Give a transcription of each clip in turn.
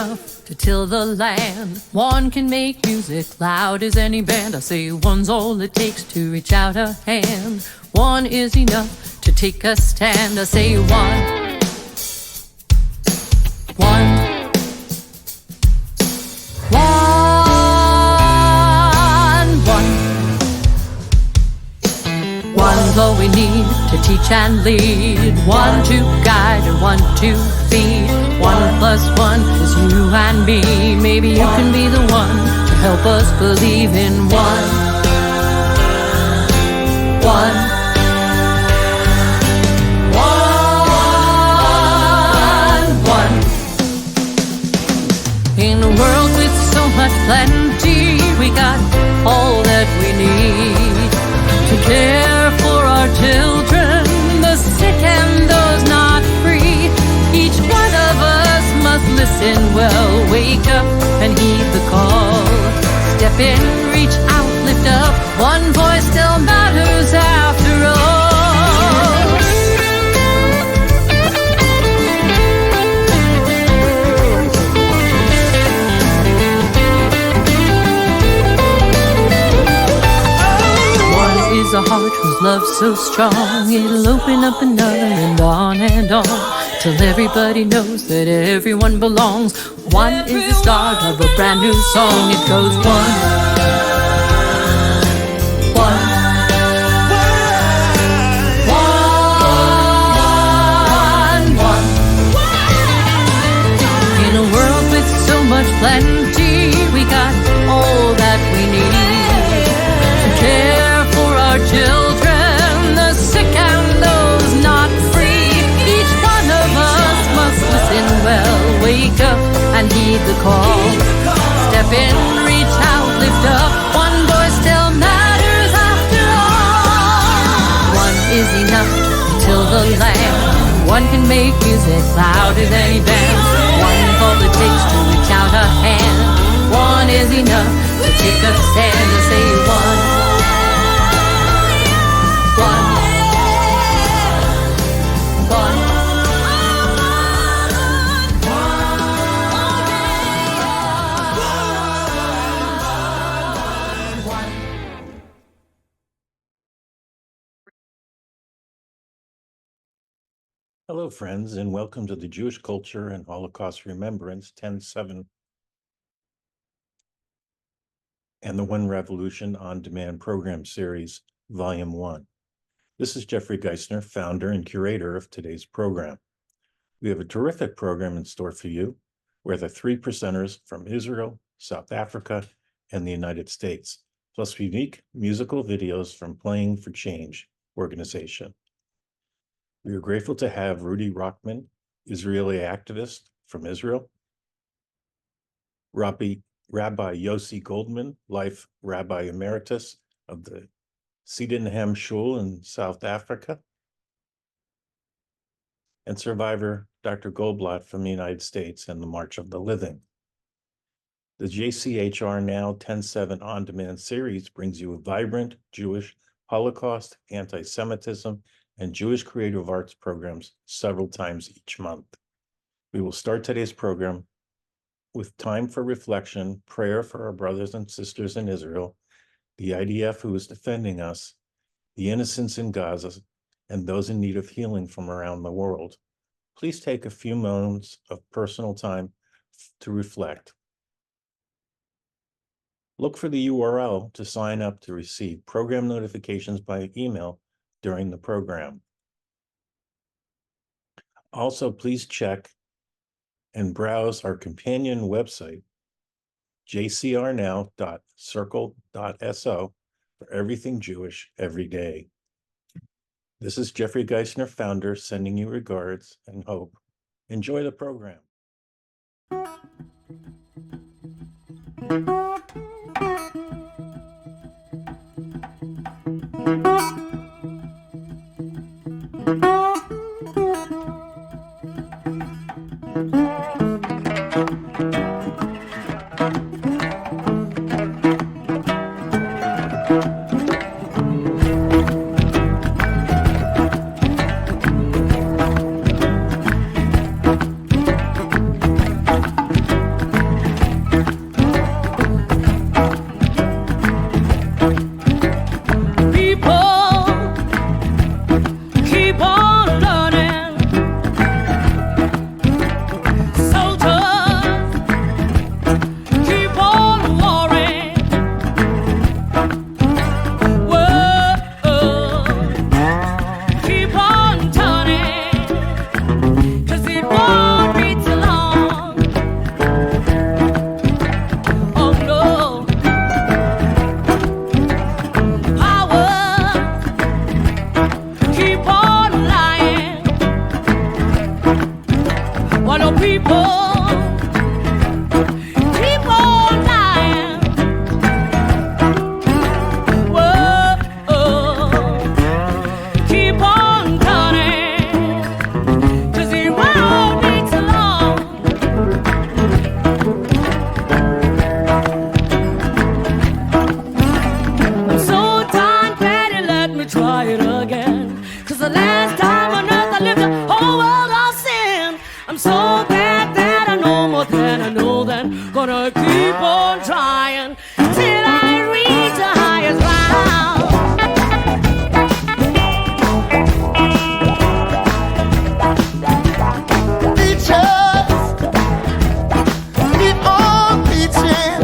enough to till the land. One can make music loud as any band. I say one's all it takes to reach out a hand. One is enough to take a stand. I say one. One's all we need to teach and lead. One to guide and one to feed. 1 + 1 is you and me. Maybe you can be the one to help us believe in one. One. One. In a world with so much plenty, we got all that we need to care for our children, the sick and those not free. Each one of us must listen well, wake up and heed the call. Step in, reach out, lift up. One voice still matters after all. Is a heart whose love's so strong, it'll open up another and on, till everybody knows that everyone belongs. One is the start of a brand new song. It goes one, one, one, one. In a world with so much plenty, we got all that we need to care our children, the sick and those not free. Each one of us must listen well, wake up and heed the call. Step in, reach out, lift up. One voice still matters after all. One is enough to till the land. One can make music loud as any band. One's all it takes to reach out a hand. One is enough to take a stand and say one. Hello, friends, and welcome to the Jewish Culture and Holocaust Remembrance 10/7 and the One Revolution On Demand program series, Volume 1. This is Jeffrey Geisner, founder and curator of today's program. We have a terrific program in store for you, where the 3 presenters from Israel, South Africa, and the United States, plus unique musical videos from Playing for Change organization. We are grateful to have Ruddy Rockman, Israeli activist from Israel, Rabbi Yossi Goldman, Life Rabbi Emeritus of the Sedan Shul in South Africa, and survivor Dr. Goldblatt from the United States and the March of the Living. The JCHR Now 10/7 on-demand series brings you a vibrant Jewish Holocaust, anti-Semitism, and Jewish creative arts programs several times each month. We will start today's program with time for reflection, prayer for our brothers and sisters in Israel, the IDF who is defending us, the innocents in Gaza, and those in need of healing from around the world. Please take a few moments of personal time to reflect. Look for the URL to sign up to receive program notifications by email during the program. Also, please check and browse our companion website, JCHRnow.circle.so, for everything Jewish every day. This is Jeffrey Geisner, founder, sending you regards and hope. Enjoy the program. Gonna keep on trying till I reach the highest ground. Teachers, keep on teaching.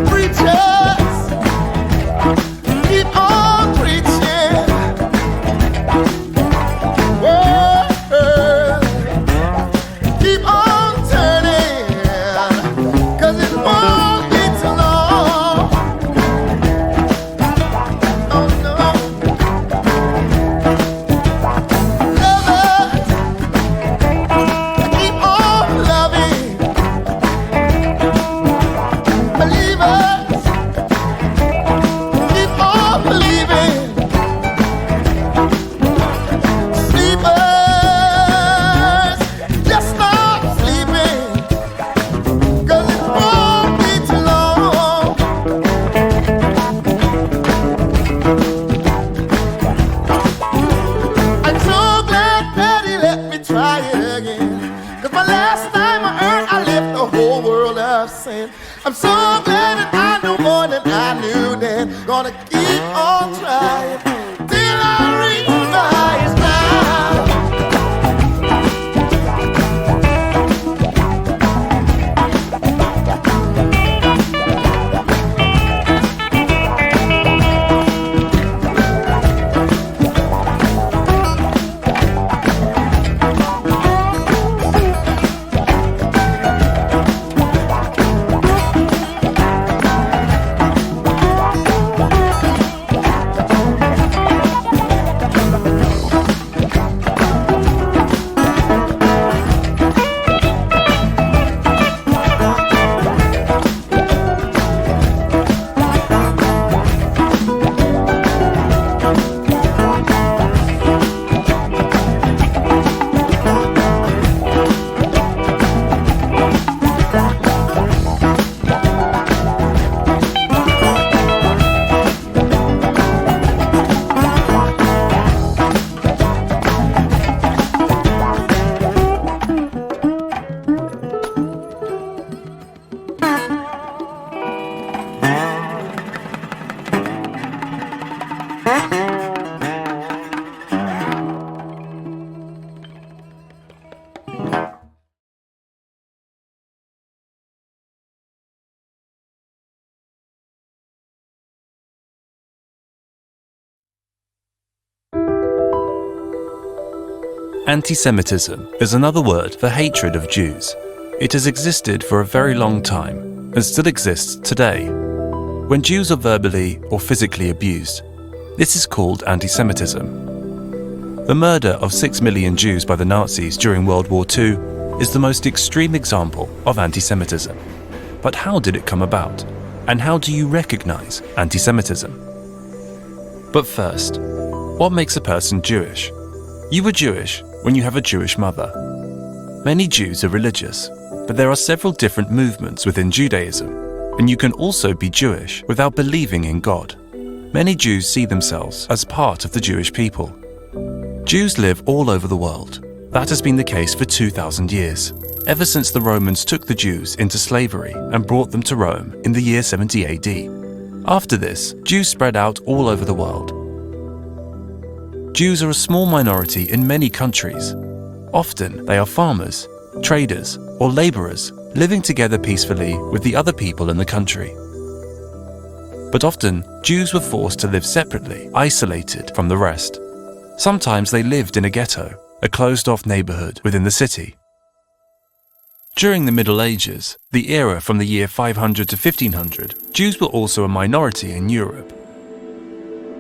Preachers, keep on preaching. Word, keep on turning, 'cause it won't be too long. Oh no. Lovers, keep on loving. Believers, keep on believing. Sleepers, just stop sleeping, 'cause it won't be too long. I'm so glad Daddy let me try it again, 'cause my last time I earned, I left the whole world of sin. I'm so glad that I know more than I knew then. Gonna keep on trying till I reach the highest ground. Anti-Semitism is another word for hatred of Jews. It has existed for a very long time and still exists today. When Jews are verbally or physically abused, this is called anti-Semitism. The murder of 6 million Jews by the Nazis during World War II is the most extreme example of anti-Semitism. But how did it come about? And how do you recognize anti-Semitism? But first, what makes a person Jewish? You are Jewish when you have a Jewish mother. Many Jews are religious, but there are several different movements within Judaism, and you can also be Jewish without believing in God. Many Jews see themselves as part of the Jewish people. Jews live all over the world. That has been the case for 2,000 years, ever since the Romans took the Jews into slavery and brought them to Rome in the year 70 AD. After this, Jews spread out all over the world. Jews are a small minority in many countries. Often they are farmers, traders, or laborers living together peacefully with the other people in the country. But often, Jews were forced to live separately, isolated from the rest. Sometimes they lived in a ghetto, a closed-off neighborhood within the city. During the Middle Ages, the era from the year 500 to 1500, Jews were also a minority in Europe.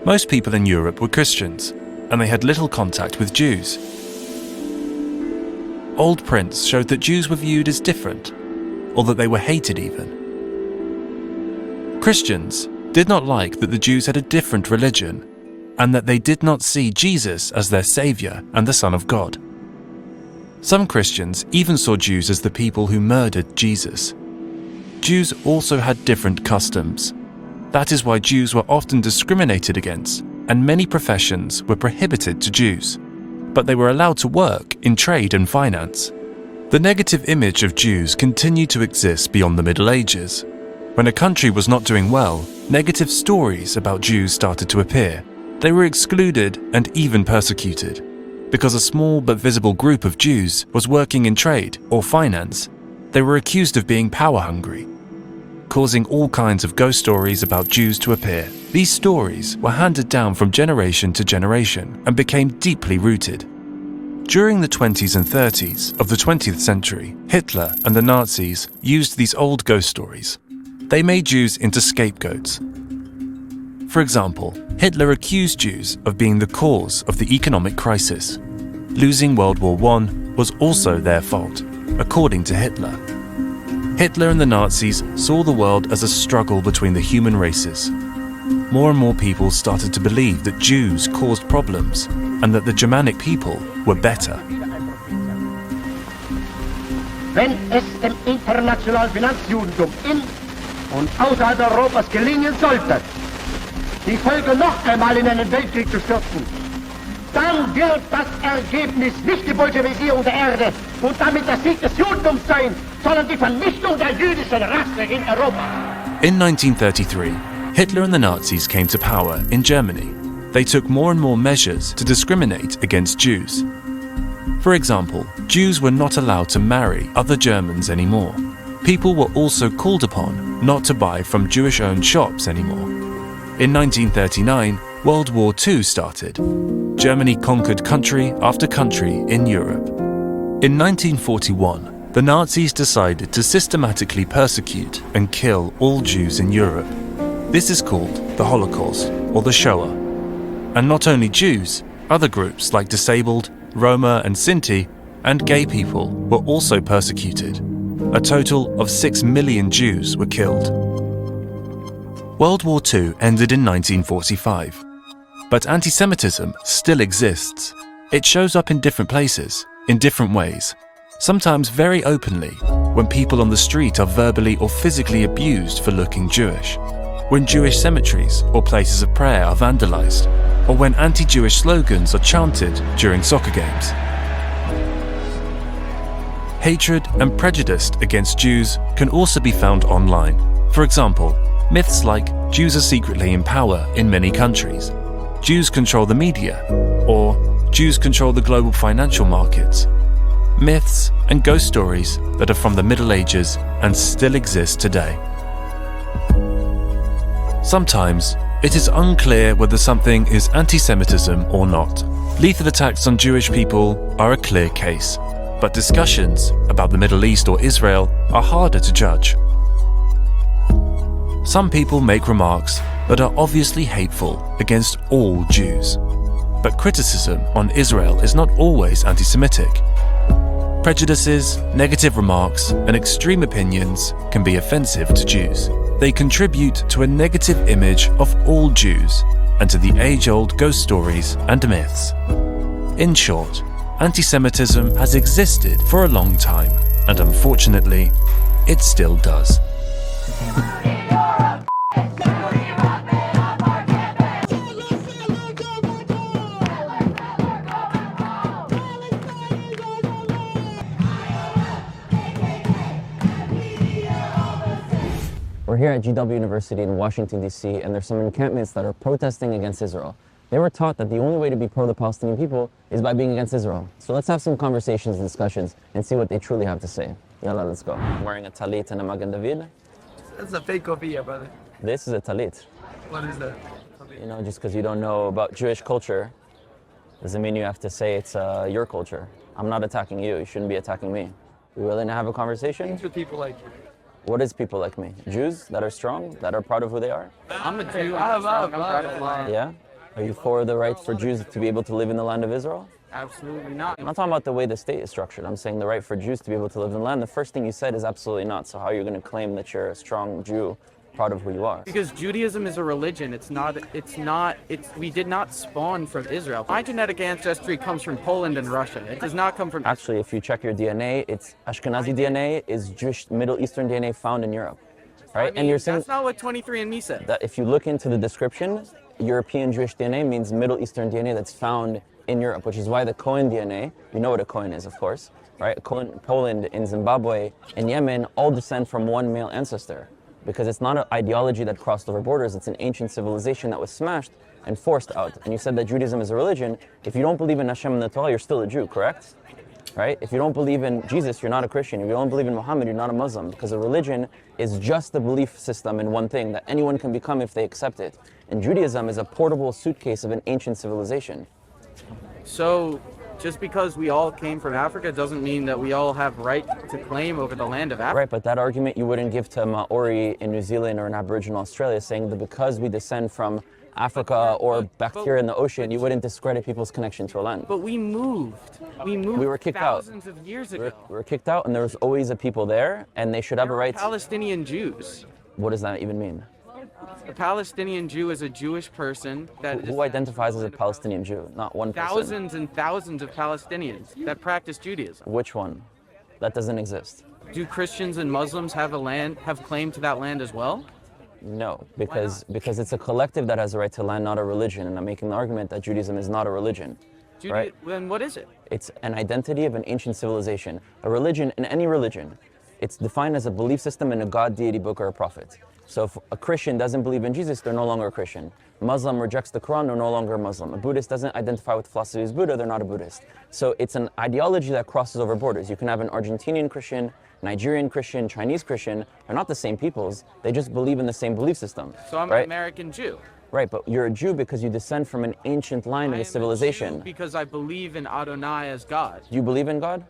Most people in Europe were Christians, and they had little contact with Jews. old prints showed that Jews were viewed as different, or that they were hated even. Christians did not like that the Jews had a different religion, and that they did not see Jesus as their Saviour and the Son of God. Some Christians even saw Jews as the people who murdered Jesus. Jews also had different customs. That is why Jews were often discriminated against, and many professions were prohibited to Jews. But they were allowed to work in trade and finance. The negative image of Jews continued to exist beyond the Middle Ages. When a country was not doing well, negative stories about Jews started to appear. They were excluded and even persecuted. Because a small but visible group of Jews was working in trade or finance, they were accused of being power-hungry, causing all kinds of ghost stories about Jews to appear. These stories were handed down from generation to generation and became deeply rooted. During the 20s and 30s of the 20th century, Hitler and the Nazis used these old ghost stories. They made Jews into scapegoats. For example, Hitler accused Jews of being the cause of the economic crisis. Losing World War I was also their fault, according to Hitler. Hitler and the Nazis saw the world as a struggle between the human races. More and more people started to believe that Jews caused problems and that the Germanic people were better. Wenn es dem internationalen Finanzjudentum in und außerhalb Europas gelingen sollte, die Völker noch einmal in einen Weltkrieg zu stürzen, dann wird das Ergebnis nicht die Bolschewisierung der Erde und damit der Sieg des Judentums sein, sondern die Vernichtung der jüdischen Rasse in Europa. In 1933, Hitler and the Nazis came to power in Germany. They took more and more measures to discriminate against Jews. For example, Jews were not allowed to marry other Germans anymore. People were also called upon not to buy from Jewish-owned shops anymore. In 1939, World War II started. Germany conquered country after country in Europe. In 1941, the Nazis decided to systematically persecute and kill all Jews in Europe. This is called the Holocaust, or the Shoah. And not only Jews, other groups like disabled, Roma and Sinti, and gay people were also persecuted. A total of 6 million Jews were killed. World War II ended in 1945. But anti-Semitism still exists. It shows up in different places, in different ways. Sometimes very openly, when people on the street are verbally or physically abused for looking Jewish, when Jewish cemeteries or places of prayer are vandalized, or when anti-Jewish slogans are chanted during soccer games. Hatred and prejudice against Jews can also be found online. For example, myths like Jews are secretly in power in many countries, Jews control the media, or Jews control the global financial markets. Myths and ghost stories that are from the Middle Ages and still exist today. Sometimes it is unclear whether something is anti-Semitism or not. Lethal attacks on Jewish people are a clear case, but discussions about the Middle East or Israel are harder to judge. Some people make remarks that are obviously hateful against all Jews, but criticism on Israel is not always anti-Semitic. Prejudices, negative remarks, and extreme opinions can be offensive to Jews. They contribute to a negative image of all Jews and to the age-old ghost stories and myths. In short, anti-Semitism has existed for a long time, and unfortunately, it still does. We're here at GW University in Washington, D.C., and there's some encampments that are protesting against Israel. They were taught that the only way to be pro the Palestinian people is by being against Israel. So let's have some conversations and discussions and see what they truly have to say. Yalla, let's go. I'm wearing a talit and a Magen David. That's a fake kofiyah, brother. This is a talit. What is that? You know, just because you don't know about Jewish culture doesn't mean you have to say it's your culture. I'm not attacking you. You shouldn't be attacking me. You willing to have a conversation? Things with people like you. What is people like me? Jews that are strong, that are proud of who they are? I'm a Jew. I'm proud of Allah. Yeah? Are you for the right for Jews to be able to live in the land of Israel? Absolutely not. I'm not talking about the way the state is structured. I'm saying the right for Jews to be able to live in the land. The first thing you said is absolutely not. So how are you going to claim that you're a strong Jew, proud of who you are? Because Judaism is a religion. We did not spawn from Israel. My genetic ancestry comes from Poland and Russia. It does not come from... Actually, if you check your DNA, it's Ashkenazi DNA is Jewish Middle Eastern DNA found in Europe, right? I mean, and you're saying that's not what 23andMe said. that if you look into the description, European Jewish DNA means Middle Eastern DNA that's found in Europe, which is why the Cohen DNA, you know what a Cohen is, of course, right? Poland, in Zimbabwe, in Yemen, all descend from one male ancestor, because it's not an ideology that crossed over borders. It's an ancient civilization that was smashed and forced out. And you said that Judaism is a religion. If you don't believe in Hashem and the Torah, you're still a Jew, correct? Right? If you don't believe in Jesus, you're not a Christian. If you don't believe in Muhammad, you're not a Muslim, because a religion is just a belief system in one thing that anyone can become if they accept it. And Judaism is a portable suitcase of an ancient civilization. So, just because we all came from Africa doesn't mean that we all have right to claim over the land of Africa. Right, but that argument you wouldn't give to a Maori in New Zealand or an Aboriginal Australia, saying that because we descend from Africa or bacteria in the ocean, you wouldn't discredit people's connection to a land. But we moved. We were kicked out. thousands of years ago. We were kicked out, and there was always a people there, and they should have a right. Palestinian Jews. What does that even mean? A Palestinian Jew is a Jewish person that Who identifies as a Palestinian Jew? Not one person. Thousands and thousands of Palestinians that practice Judaism. Which one? That doesn't exist. Do Christians and Muslims have claim to that land as well? No, because it's a collective that has a right to land, not a religion. And I'm making the argument that Judaism is not a religion. Right? Then what is it? It's an identity of an ancient civilization. A religion, in any religion, it's defined as a belief system in a God, deity, book, or a prophet. So if a Christian doesn't believe in Jesus, they're no longer a Christian. Muslim rejects the Quran, they're no longer a Muslim. A Buddhist doesn't identify with philosophy as Buddha, they're not a Buddhist. So it's an ideology that crosses over borders. You can have an Argentinian Christian, Nigerian Christian, Chinese Christian. They're not the same peoples. They just believe in the same belief system. So I'm right? an American Jew. Right, but you're a Jew because you descend from an ancient line of a civilization. I'm a Jew because I believe in Adonai as God. You believe in God?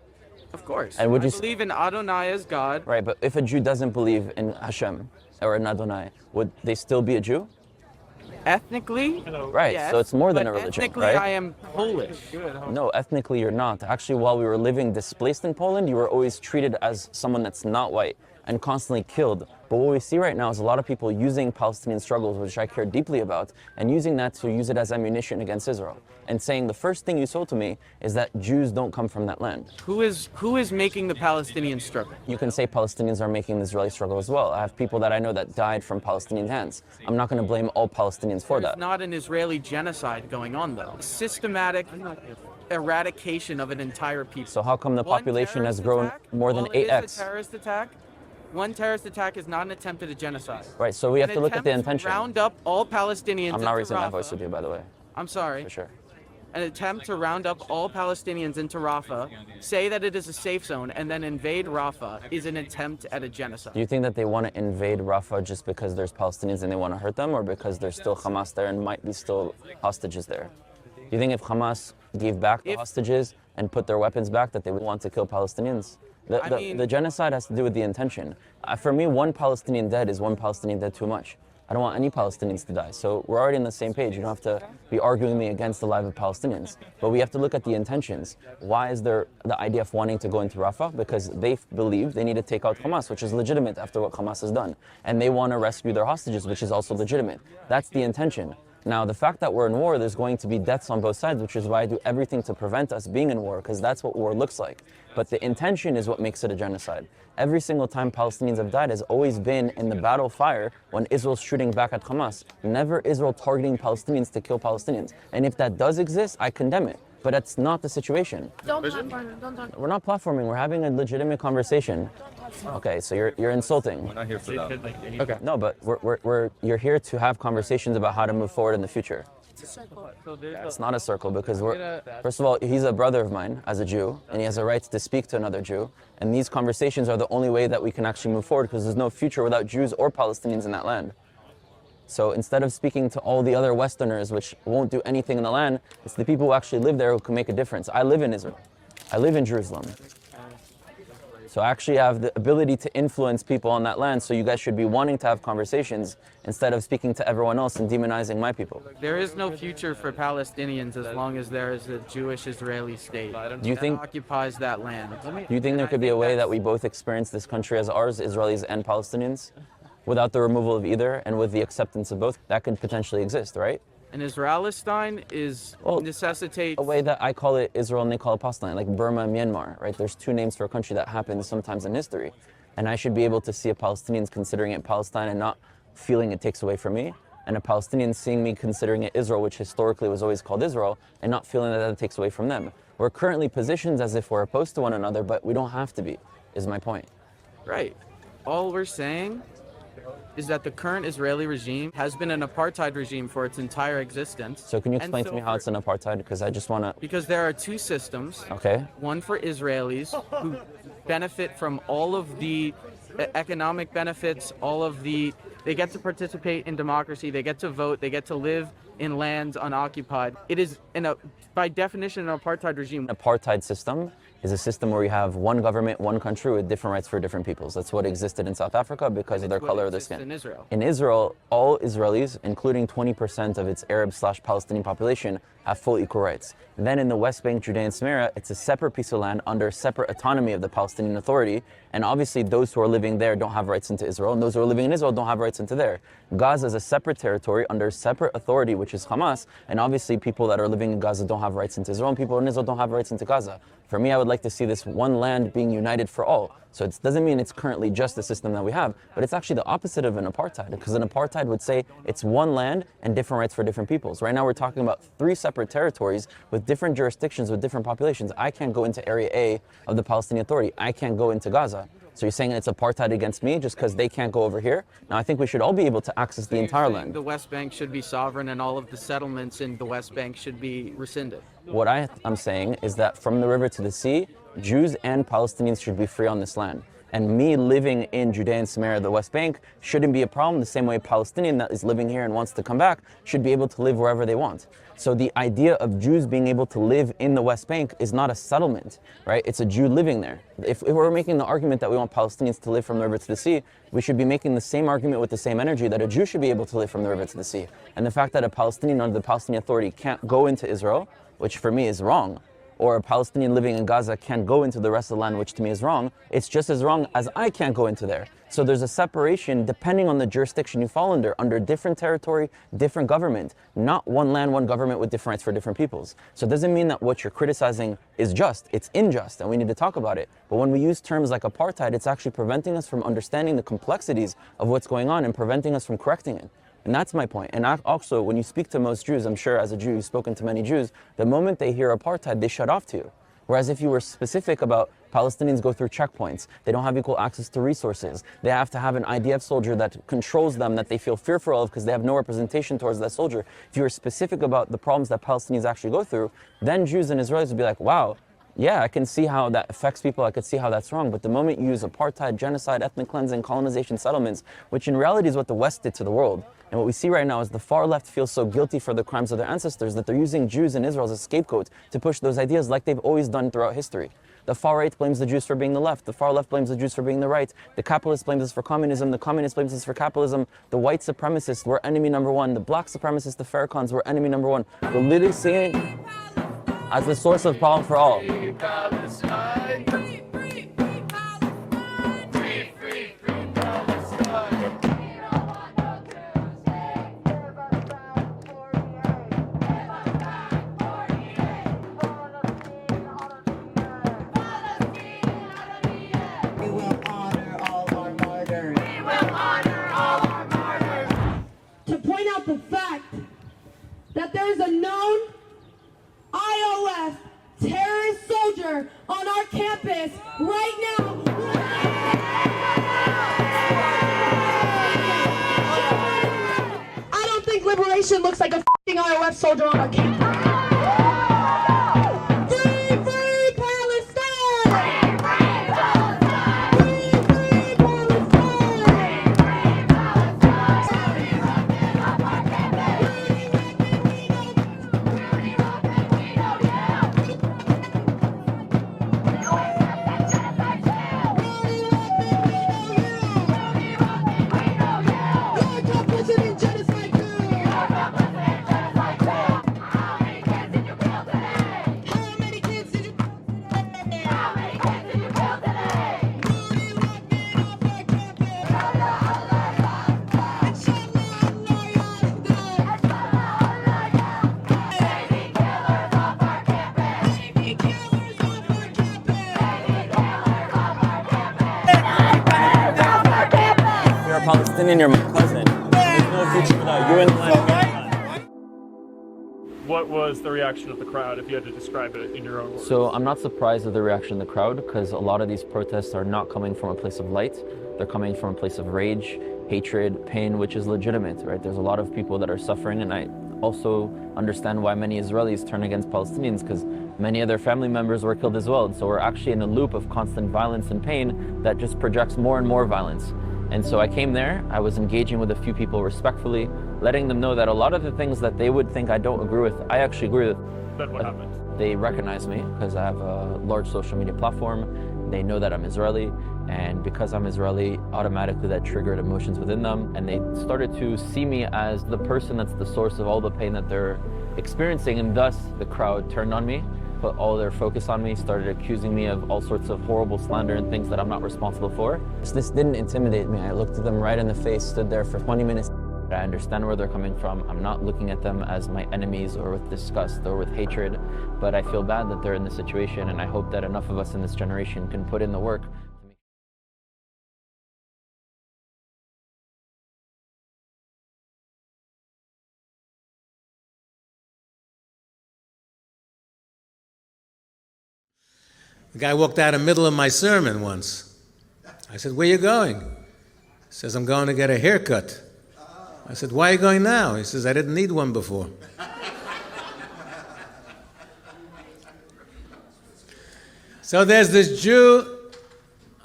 Of course. And would you believe in Adonai as God. Right, but if a Jew doesn't believe in Hashem or in Adonai, would they still be a Jew? Ethnically? Right, yes, so it's more than a religion, ethnically, right? I am Polish. No, ethnically you're not. Actually, while we were living displaced in Poland, you were always treated as someone that's not white and constantly killed. But what we see right now is a lot of people using Palestinian struggles, which I care deeply about, and using that to use it as ammunition against Israel. And saying the first thing you sold to me is that Jews don't come from that land. Who is making the Palestinian struggle? You can say Palestinians are making the Israeli struggle as well. I have people that I know that died from Palestinian hands. I'm not going to blame all Palestinians for that. There's not an Israeli genocide going on, though. Systematic eradication of an entire people. So how come the population has grown more than 8x? It is a terrorist attack. One terrorist attack is not an attempt at a genocide. Right, so we have to look at the intention. Round up all Palestinians. I'm not raising my voice with you, by the way. I'm sorry. For sure. An attempt to round up all Palestinians into Rafah, say that it is a safe zone, and then invade Rafah is an attempt at a genocide. Do you think that they want to invade Rafah just because there's Palestinians and they want to hurt them, or because there's still Hamas there and might be still hostages there? Do you think if Hamas gave back the hostages and put their weapons back, that they would want to kill Palestinians? The genocide has to do with the intention. For me, one Palestinian dead is one Palestinian dead too much. I don't want any Palestinians to die. So we're already on the same page. You don't have to be arguing me against the life of Palestinians. But we have to look at the intentions. Why is there the idea of wanting to go into Rafah? Because they believe they need to take out Hamas, which is legitimate after what Hamas has done. And they want to rescue their hostages, which is also legitimate. That's the intention. Now, the fact that we're in war, there's going to be deaths on both sides, which is why I do everything to prevent us being in war, because that's what war looks like. But the intention is what makes it a genocide. Every single time Palestinians have died has always been in the battle fire when Israel's shooting back at Hamas. Never Israel targeting Palestinians to kill Palestinians. And if that does exist, I condemn it. But that's not the situation. Don't platform, don't talk. We're not platforming, we're having a legitimate conversation. Okay, so you're insulting. We're not here for that. Okay. No, but you're here to have conversations about how to move forward in the future. It's a circle. It's not a circle because first of all, he's a brother of mine as a Jew, and he has a right to speak to another Jew. And these conversations are the only way that we can actually move forward, because there's no future without Jews or Palestinians in that land. So instead of speaking to all the other Westerners, which won't do anything in the land, it's the people who actually live there who can make a difference. I live in Israel. I live in Jerusalem. So I actually have the ability to influence people on that land, so you guys should be wanting to have conversations instead of speaking to everyone else and demonizing my people. There is no future for Palestinians as long as there is a Jewish-Israeli state Do you think that occupies that land. Do you think there could be a way that we both experience this country as ours, Israelis and Palestinians, without the removal of either and with the acceptance of both? That could potentially exist, right? And Israelistine is necessitates a way that I call it Israel and they call it Palestine, like Burma and Myanmar, right? There's two names for a country that happens sometimes in history. And I should be able to see a Palestinian considering it Palestine and not feeling it takes away from me, and a Palestinian seeing me considering it Israel, which historically was always called Israel, and not feeling that that takes away from them. We're currently positioned as if we're opposed to one another, but we don't have to be, is my point. right. All we're saying is that the current Israeli regime has been an apartheid regime for its entire existence. So can you explain to me how it's an apartheid? Because I just want to... Because there are two systems. Okay. One for Israelis who benefit from all of the economic benefits, they get to participate in democracy, they get to vote, they get to live in lands unoccupied. It is, by definition, an apartheid regime. An apartheid system is a system where you have one government, one country with different rights for different peoples. That's what existed in South Africa because of their color of their skin. In Israel, all Israelis, including 20% of its Arab/Palestinian population, have full equal rights. Then in the West Bank, Judea and Samaria, it's a separate piece of land under separate autonomy of the Palestinian Authority. And obviously those who are living there don't have rights into Israel, and those who are living in Israel don't have rights into there. Gaza is a separate territory under separate authority, which is Hamas, and obviously people that are living in Gaza don't have rights into Israel, and people in Israel don't have rights into Gaza. For me, I would like to see this one land being united for all. So it doesn't mean it's currently just the system that we have, but it's actually the opposite of an apartheid, because an apartheid would say it's one land and different rights for different peoples. Right now we're talking about 3 separate territories with different jurisdictions with different populations. I can't go into Area A of the Palestinian Authority. I can't go into Gaza. So you're saying it's apartheid against me just because they can't go over here? Now I think we should all be able to access the entire land. The West Bank should be sovereign and all of the settlements in the West Bank should be rescinded. What I'm saying is that from the river to the sea, Jews and Palestinians should be free on this land. And me living in Judea and Samaria, the West Bank, shouldn't be a problem the same way a Palestinian that is living here and wants to come back should be able to live wherever they want. So the idea of Jews being able to live in the West Bank is not a settlement, right? It's a Jew living there. If we're making the argument that we want Palestinians to live from the river to the sea, we should be making the same argument with the same energy that a Jew should be able to live from the river to the sea. And the fact that a Palestinian under the Palestinian Authority can't go into Israel, which for me is wrong, or a Palestinian living in Gaza can't go into the rest of the land, which to me is wrong, it's just as wrong as I can't go into there. So there's a separation depending on the jurisdiction you fall under different territory, different government, not one land, one government with different rights for different peoples. So it doesn't mean that what you're criticizing is just, it's unjust, and we need to talk about it. But when we use terms like apartheid, it's actually preventing us from understanding the complexities of what's going on and preventing us from correcting it. And that's my point. And also, when you speak to most Jews, I'm sure as a Jew, you've spoken to many Jews, the moment they hear apartheid, they shut off to you. Whereas if you were specific about Palestinians go through checkpoints, they don't have equal access to resources, they have to have an IDF soldier that controls them, that they feel fearful of because they have no representation towards that soldier. If you were specific about the problems that Palestinians actually go through, then Jews and Israelis would be like, wow, yeah, I can see how that affects people, I could see how that's wrong. But the moment you use apartheid, genocide, ethnic cleansing, colonization, settlements, which in reality is what the West did to the world, and what we see right now is the far left feels so guilty for the crimes of their ancestors that they're using Jews and Israel as a scapegoat to push those ideas like they've always done throughout history. The far right blames the Jews for being the left. The far left blames the Jews for being the right. The capitalist blames us for communism. The communist blames us for capitalism. The white supremacists were enemy number one. The black supremacists, the Farrakhan's, were enemy number one. We're literally seeing it as the source of problem for all. The fact that there is a known IOF terrorist soldier on our campus right now. I don't think liberation looks like a f***ing IOF soldier on our campus. Palestinian, you're my cousin. There's no future without you in the land. What was the reaction of the crowd, if you had to describe it in your own words? So I'm not surprised at the reaction of the crowd, because a lot of these protests are not coming from a place of light. They're coming from a place of rage, hatred, pain, which is legitimate, right? There's a lot of people that are suffering, and I also understand why many Israelis turn against Palestinians, because many of their family members were killed as well. And so we're actually in a loop of constant violence and pain that just projects more and more violence. And so I came there, I was engaging with a few people respectfully, letting them know that a lot of the things that they would think I don't agree with, I actually agree with. Then what happened? They recognize me because I have a large social media platform. They know that I'm Israeli, and because I'm Israeli, automatically that triggered emotions within them, and they started to see me as the person that's the source of all the pain that they're experiencing, and thus the crowd turned on me, put all their focus on me, started accusing me of all sorts of horrible slander and things that I'm not responsible for. This didn't intimidate me. I looked at them right in the face, stood there for 20 minutes. I understand where they're coming from. I'm not looking at them as my enemies or with disgust or with hatred, but I feel bad that they're in this situation, and I hope that enough of us in this generation can put in the work. The guy walked out in the middle of my sermon once. I said, "Where are you going?" He says, "I'm going to get a haircut." I said, "Why are you going now?" He says, "I didn't need one before." So there's this Jew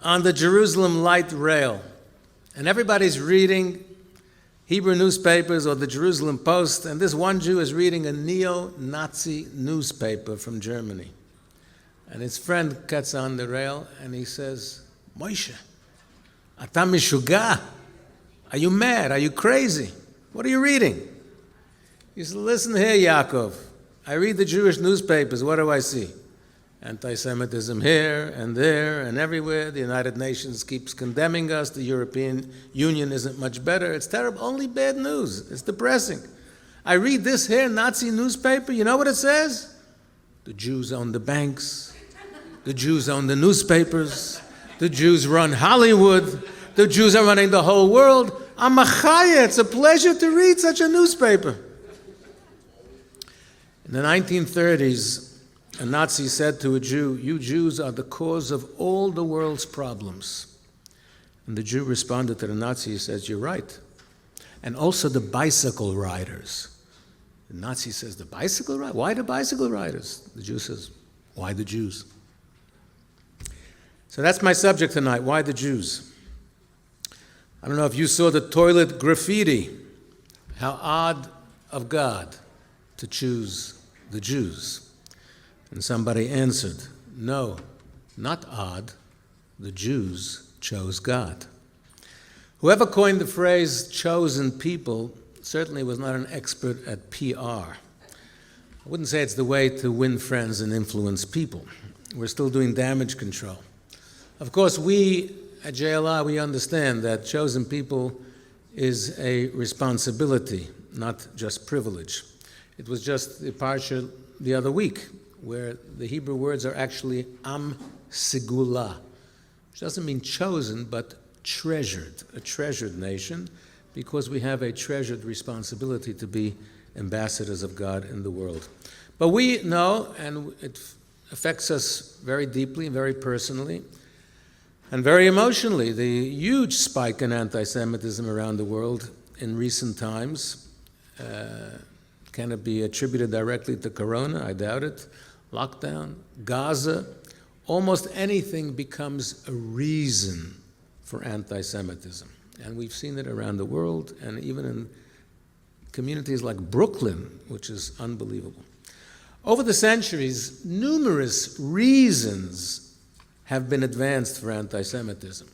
on the Jerusalem light rail, and everybody's reading Hebrew newspapers or the Jerusalem Post, and this one Jew is reading a neo-Nazi newspaper from Germany. And his friend gets on the rail and he says, "Moshe, ata mishuga? Are you mad? Are you crazy? What are you reading?" He said, "Listen here, Yaakov. I read the Jewish newspapers. What do I see? Anti-Semitism here and there and everywhere. The United Nations keeps condemning us. The European Union isn't much better. It's terrible. Only bad news. It's depressing. I read this here Nazi newspaper. You know what it says? The Jews own the banks. The Jews own the newspapers. The Jews run Hollywood. The Jews are running the whole world. I'm a chaya. It's a pleasure to read such a newspaper." In the 1930s, a Nazi said to a Jew, "You Jews are the cause of all the world's problems." And the Jew responded to the Nazi, he says, "You're right. And also the bicycle riders." The Nazi says, "The bicycle riders? Why the bicycle riders?" The Jew says, "Why the Jews?" So that's my subject tonight, why the Jews? I don't know if you saw the toilet graffiti. How odd of God to choose the Jews. And somebody answered, "No, not odd. The Jews chose God." Whoever coined the phrase chosen people certainly was not an expert at PR. I wouldn't say it's the way to win friends and influence people. We're still doing damage control. Of course, we at JLI, we understand that chosen people is a responsibility, not just privilege. It was just the parsha the other week, where the Hebrew words are actually am segula, which doesn't mean chosen, but treasured, a treasured nation, because we have a treasured responsibility to be ambassadors of God in the world. But we know, and it affects us very deeply, very personally, and very emotionally, the huge spike in anti-Semitism around the world in recent times. Can it be attributed directly to Corona? I doubt it. Lockdown, Gaza, almost anything becomes a reason for anti-Semitism. And we've seen it around the world, and even in communities like Brooklyn, which is unbelievable. Over the centuries, numerous reasons have been advanced for anti-Semitism.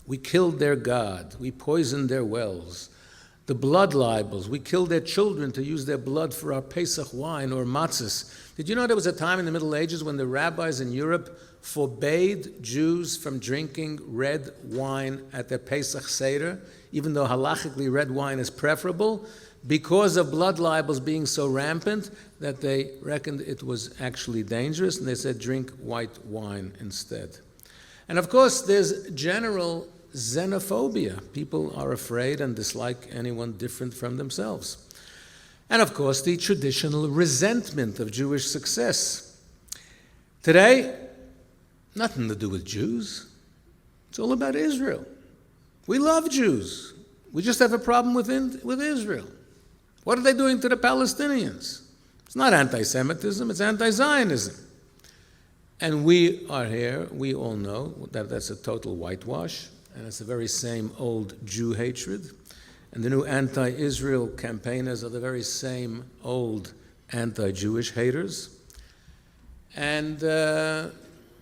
We killed their God. We poisoned their wells. The blood libels. We killed their children to use their blood for our Pesach wine or matzahs. Did you know there was a time in the Middle Ages when the rabbis in Europe forbade Jews from drinking red wine at their Pesach Seder, even though halachically red wine is preferable, because of blood libels being so rampant that they reckoned it was actually dangerous, and they said drink white wine instead. And of course, there's general xenophobia. People are afraid and dislike anyone different from themselves. And of course, the traditional resentment of Jewish success. Today, nothing to do with Jews. It's all about Israel. We love Jews. We just have a problem with Israel. What are they doing to the Palestinians? It's not anti-Semitism, it's anti-Zionism. And we are here, we all know that that's a total whitewash, and it's the very same old Jew hatred. And the new anti-Israel campaigners are the very same old anti-Jewish haters. And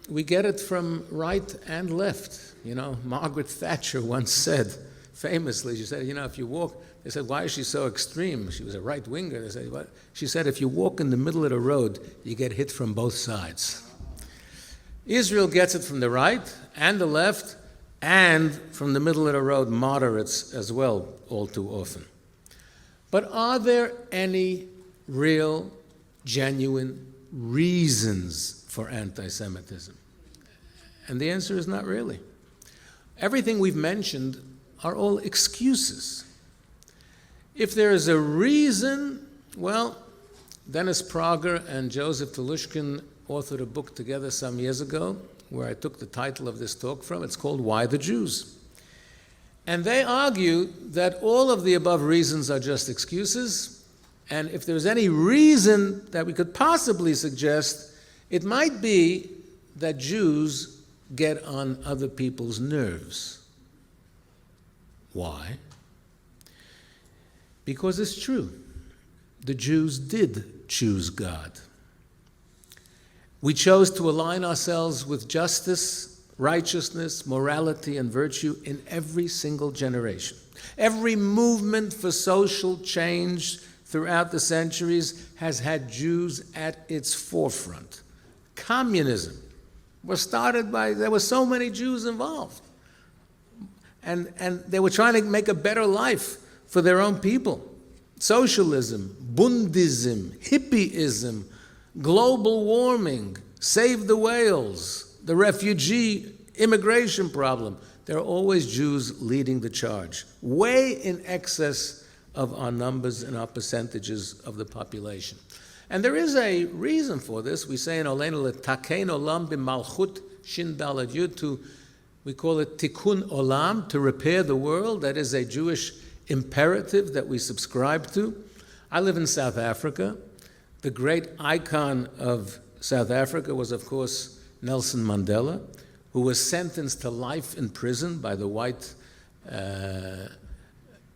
we get it from right and left. You know, Margaret Thatcher once said, famously, she said, you know, if you walk, they said, why is she so extreme? She was a right-winger. They said, what? She said, if you walk in the middle of the road, you get hit from both sides. Israel gets it from the right and the left, and from the middle of the road, moderates as well, all too often. But are there any real, genuine reasons for anti-Semitism? And the answer is not really. Everything we've mentioned are all excuses. If there is a reason, well, Dennis Prager and Joseph Telushkin authored a book together some years ago where I took the title of this talk from. It's called Why the Jews? And they argue that all of the above reasons are just excuses, and if there's any reason that we could possibly suggest, it might be that Jews get on other people's nerves. Why? Because it's true. The Jews did choose God. We chose to align ourselves with justice, righteousness, morality, and virtue in every single generation. Every movement for social change throughout the centuries has had Jews at its forefront. Communism was started by, there were so many Jews involved. And they were trying to make a better life for their own people. Socialism, Bundism, hippieism, global warming, save the whales, the refugee immigration problem. There are always Jews leading the charge, way in excess of our numbers and our percentages of the population. And there is a reason for this. We say in Olenu letaken olam b'malchut shin dalad yud, we call it tikkun olam, to repair the world. That is a Jewish imperative that we subscribe to. I live in South Africa. The great icon of South Africa was, of course, Nelson Mandela, who was sentenced to life in prison by the white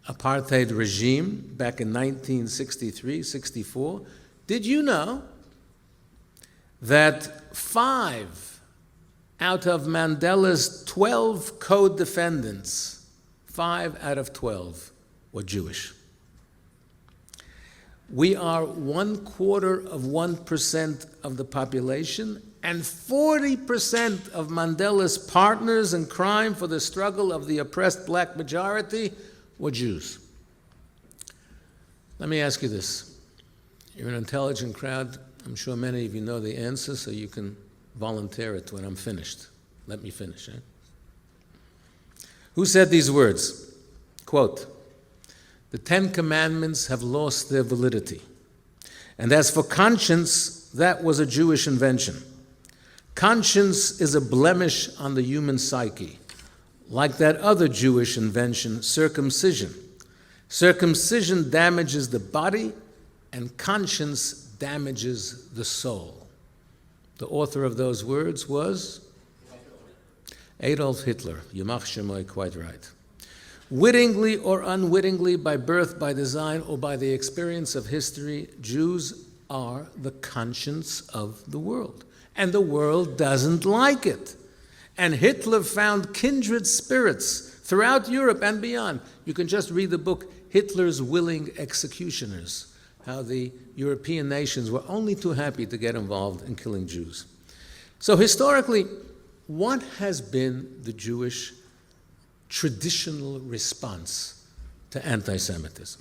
apartheid regime back in 1963-64. Did you know that 5 out of Mandela's 12 co-defendants, 5 out of 12 were Jewish? We are 1/4% of the population, and 40% of Mandela's partners in crime for the struggle of the oppressed black majority were Jews. Let me ask you this. You're an intelligent crowd. I'm sure many of you know the answer, so you can volunteer it when I'm finished. Let me finish. Who said these words? Quote, "The 10 Commandments have lost their validity. And as for conscience, that was a Jewish invention. Conscience is a blemish on the human psyche, like that other Jewish invention, circumcision. Circumcision damages the body, and conscience damages the soul." The author of those words was Adolf Hitler. Yamach Shemoy, quite right. Wittingly or unwittingly, by birth, by design, or by the experience of history, Jews are the conscience of the world. And the world doesn't like it. And Hitler found kindred spirits throughout Europe and beyond. You can just read the book, Hitler's Willing Executioners, how the European nations were only too happy to get involved in killing Jews. So historically, what has been the Jewish traditional response to anti-Semitism?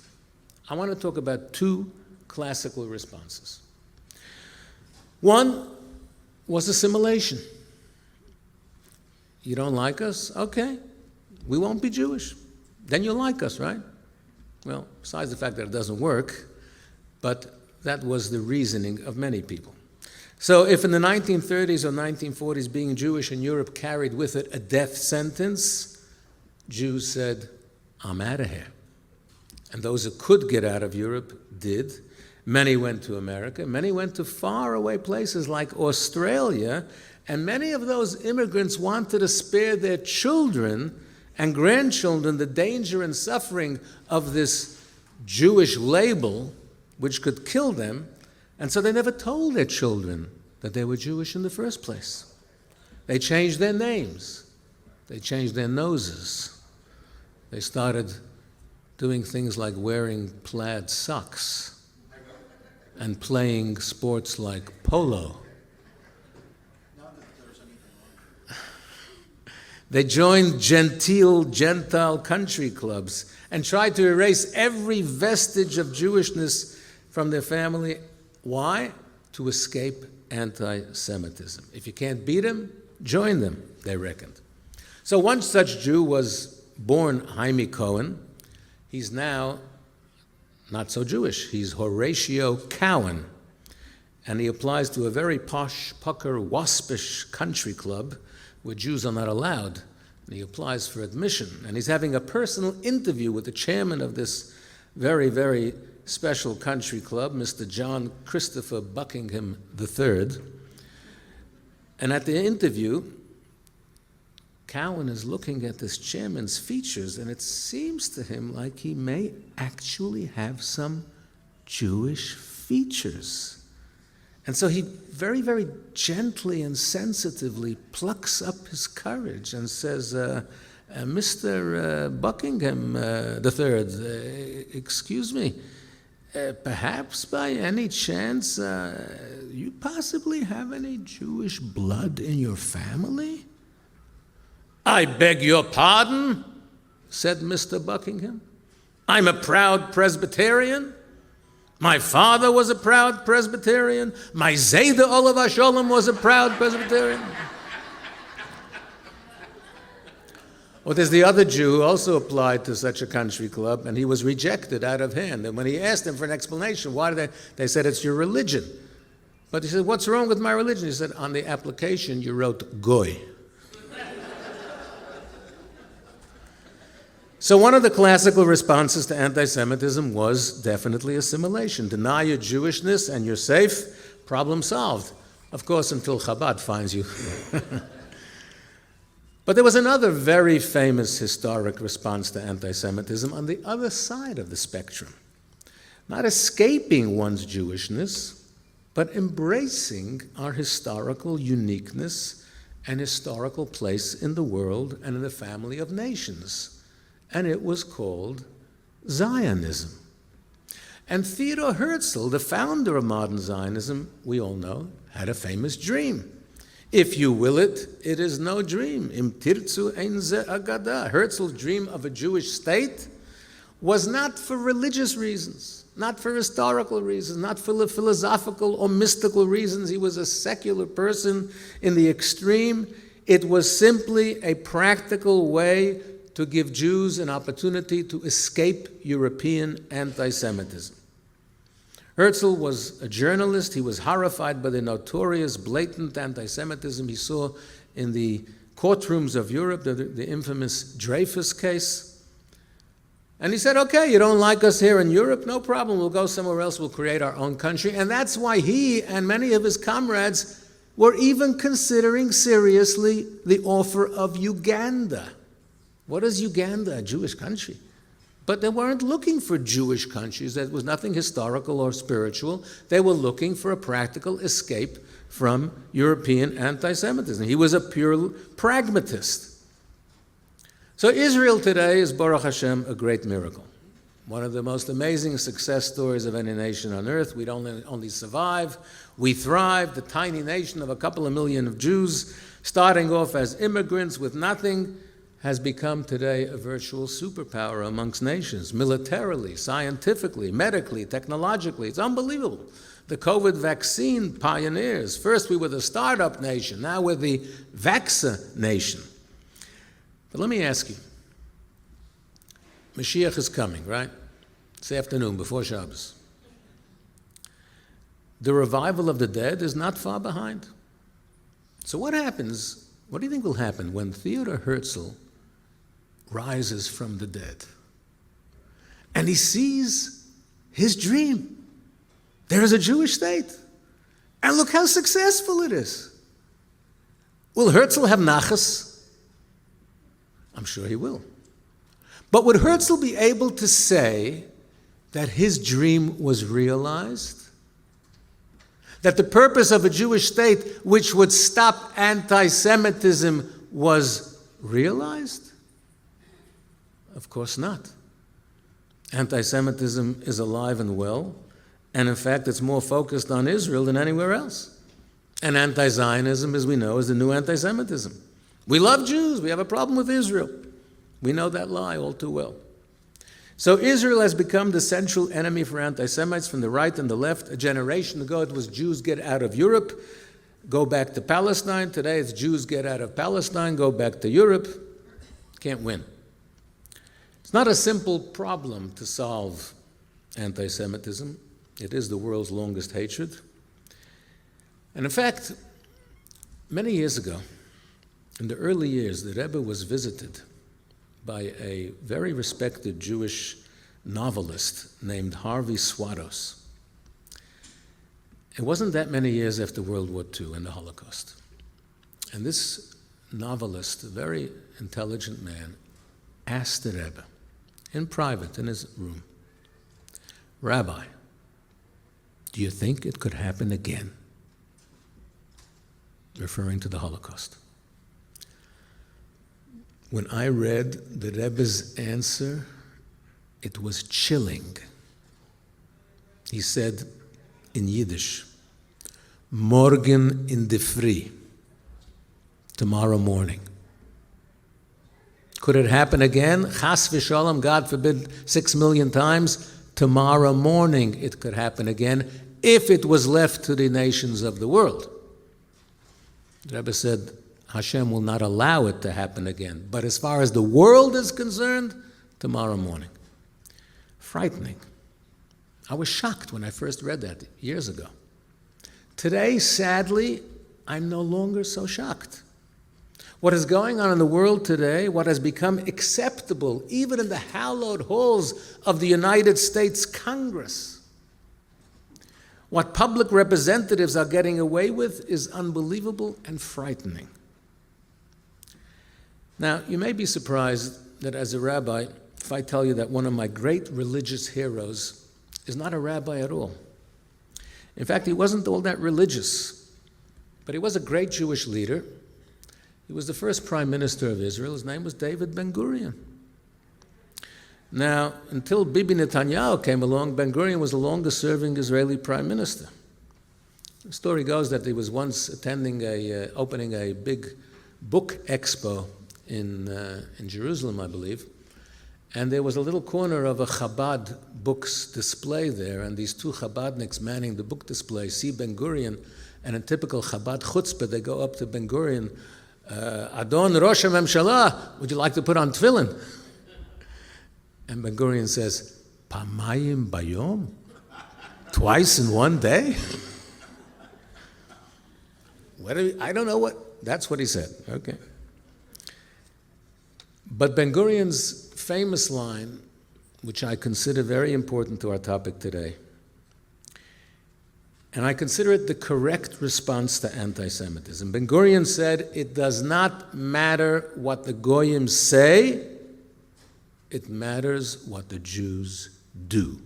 I want to talk about 2 classical responses. One was assimilation. You don't like us? Okay. we won't be Jewish. Then you'll like us, right? Well, besides the fact that it doesn't work, but that was the reasoning of many people. So if in the 1930s or 1940s being Jewish in Europe carried with it a death sentence, Jews said, I'm out of here. And those who could get out of Europe did. Many went to America. Many went to faraway places like Australia. And many of those immigrants wanted to spare their children and grandchildren the danger and suffering of this Jewish label, which could kill them. And so they never told their children that they were Jewish in the first place. They changed their names. They changed their noses. They started doing things like wearing plaid socks and playing sports like polo. They joined Gentile country clubs and tried to erase every vestige of Jewishness from their family. Why? To escape anti-Semitism. If you can't beat them, join them, they reckoned. So one such Jew was born Haimi Cohen. He's now not so Jewish. He's Horatio Cowan. And he applies to a very posh, pucker, waspish country club where Jews are not allowed. And he applies for admission. And he's having a personal interview with the chairman of this very, very special country club, Mr. John Christopher Buckingham III. And at the interview, Cowan is looking at this chairman's features, and it seems to him like he may actually have some Jewish features. And so he very, very gently and sensitively plucks up his courage and says, Mr. Buckingham III, excuse me, perhaps by any chance you possibly have any Jewish blood in your family? I beg your pardon, said Mr. Buckingham. I'm a proud Presbyterian. My father was a proud Presbyterian. My Zayda Olav Hasholem was a proud Presbyterian. Well, there's the other Jew who also applied to such a country club, and he was rejected out of hand. And when he asked them for an explanation, why did they said, it's your religion. But he said, what's wrong with my religion? He said, on the application you wrote Goy. So one of the classical responses to anti-Semitism was definitely assimilation. Deny your Jewishness and you're safe, problem solved. Of course, until Chabad finds you. But there was another very famous historic response to anti-Semitism on the other side of the spectrum. Not escaping one's Jewishness, but embracing our historical uniqueness and historical place in the world and in the family of nations. And it was called Zionism. And Theodor Herzl, the founder of modern Zionism, we all know, had a famous dream. If you will it, it is no dream. Im tirtzu ein ze agada. Herzl's dream of a Jewish state was not for religious reasons, not for historical reasons, not for philosophical or mystical reasons. He was a secular person in the extreme. It was simply a practical way to give Jews an opportunity to escape European anti-Semitism. Herzl was a journalist. He was horrified by the notorious, blatant anti-Semitism he saw in the courtrooms of Europe, the infamous Dreyfus case. And he said, okay, you don't like us here in Europe? No problem. We'll go somewhere else. We'll create our own country. And that's why he and many of his comrades were even considering seriously the offer of Uganda. What is Uganda? A Jewish country. But they weren't looking for Jewish countries. There was nothing historical or spiritual. They were looking for a practical escape from European anti-Semitism. He was a pure pragmatist. So Israel today is, Baruch Hashem, a great miracle. One of the most amazing success stories of any nation on earth. We don't only survive, we thrive. The tiny nation of a couple of million of Jews, starting off as immigrants with nothing, has become today a virtual superpower amongst nations, militarily, scientifically, medically, technologically. It's unbelievable. The COVID vaccine pioneers. First we were the startup nation, now we're the vaccine nation. But let me ask you, Mashiach is coming, right? This afternoon, before Shabbos. The revival of the dead is not far behind. So what happens, what do you think will happen when Theodor Herzl rises from the dead? And he sees his dream. There is a Jewish state. And look how successful it is. Will Herzl have nachas? I'm sure he will. But would Herzl be able to say that his dream was realized? That the purpose of a Jewish state which would stop anti-Semitism was realized? Of course not. Anti-Semitism is alive and well, and in fact it's more focused on Israel than anywhere else. And anti-Zionism, as we know, is the new anti-Semitism. We love Jews, we have a problem with Israel. We know that lie all too well. So Israel has become the central enemy for anti-Semites from the right and the left. A generation ago it was Jews get out of Europe, go back to Palestine. Today it's Jews get out of Palestine, go back to Europe. Can't win. It's not a simple problem to solve anti-Semitism. It is the world's longest hatred. And in fact, many years ago, in the early years, the Rebbe was visited by a very respected Jewish novelist named Harvey Swados. It wasn't that many years after World War II and the Holocaust. And this novelist, a very intelligent man, asked the Rebbe, in private, in his room, "Rabbi, do you think it could happen again?" Referring to the Holocaust. When I read the Rebbe's answer, it was chilling. He said in Yiddish, "Morgen in de früh," tomorrow morning. Could it happen again? Chas v'shalom, God forbid, 6 million times. Tomorrow morning it could happen again if it was left to the nations of the world. The Rebbe said, Hashem will not allow it to happen again. But as far as the world is concerned, tomorrow morning. Frightening. I was shocked when I first read that years ago. Today, sadly, I'm no longer so shocked. What is going on in the world today, what has become acceptable even in the hallowed halls of the United States Congress, what public representatives are getting away with is unbelievable and frightening. Now, you may be surprised that as a rabbi, if I tell you that one of my great religious heroes is not a rabbi at all. In fact, he wasn't all that religious, but he was a great Jewish leader. He was the first prime minister of Israel. His name was David Ben-Gurion. Now, until Bibi Netanyahu came along, Ben-Gurion was the longest-serving Israeli prime minister. The story goes that he was once opening a big book expo in Jerusalem, I believe, and there was a little corner of a Chabad books display there, and these two Chabadniks manning the book display see Ben-Gurion, and in typical Chabad chutzpah, they go up to Ben-Gurion, Adon Rosh HaMemshalah, would you like to put on tefillin? And Ben-Gurion says, Pamayim bayom? Twice in one day? I don't know what, that's what he said, okay. But Ben-Gurion's famous line, which I consider very important to our topic today, and I consider it the correct response to anti-Semitism. Ben-Gurion said, it does not matter what the Goyim say, it matters what the Jews do.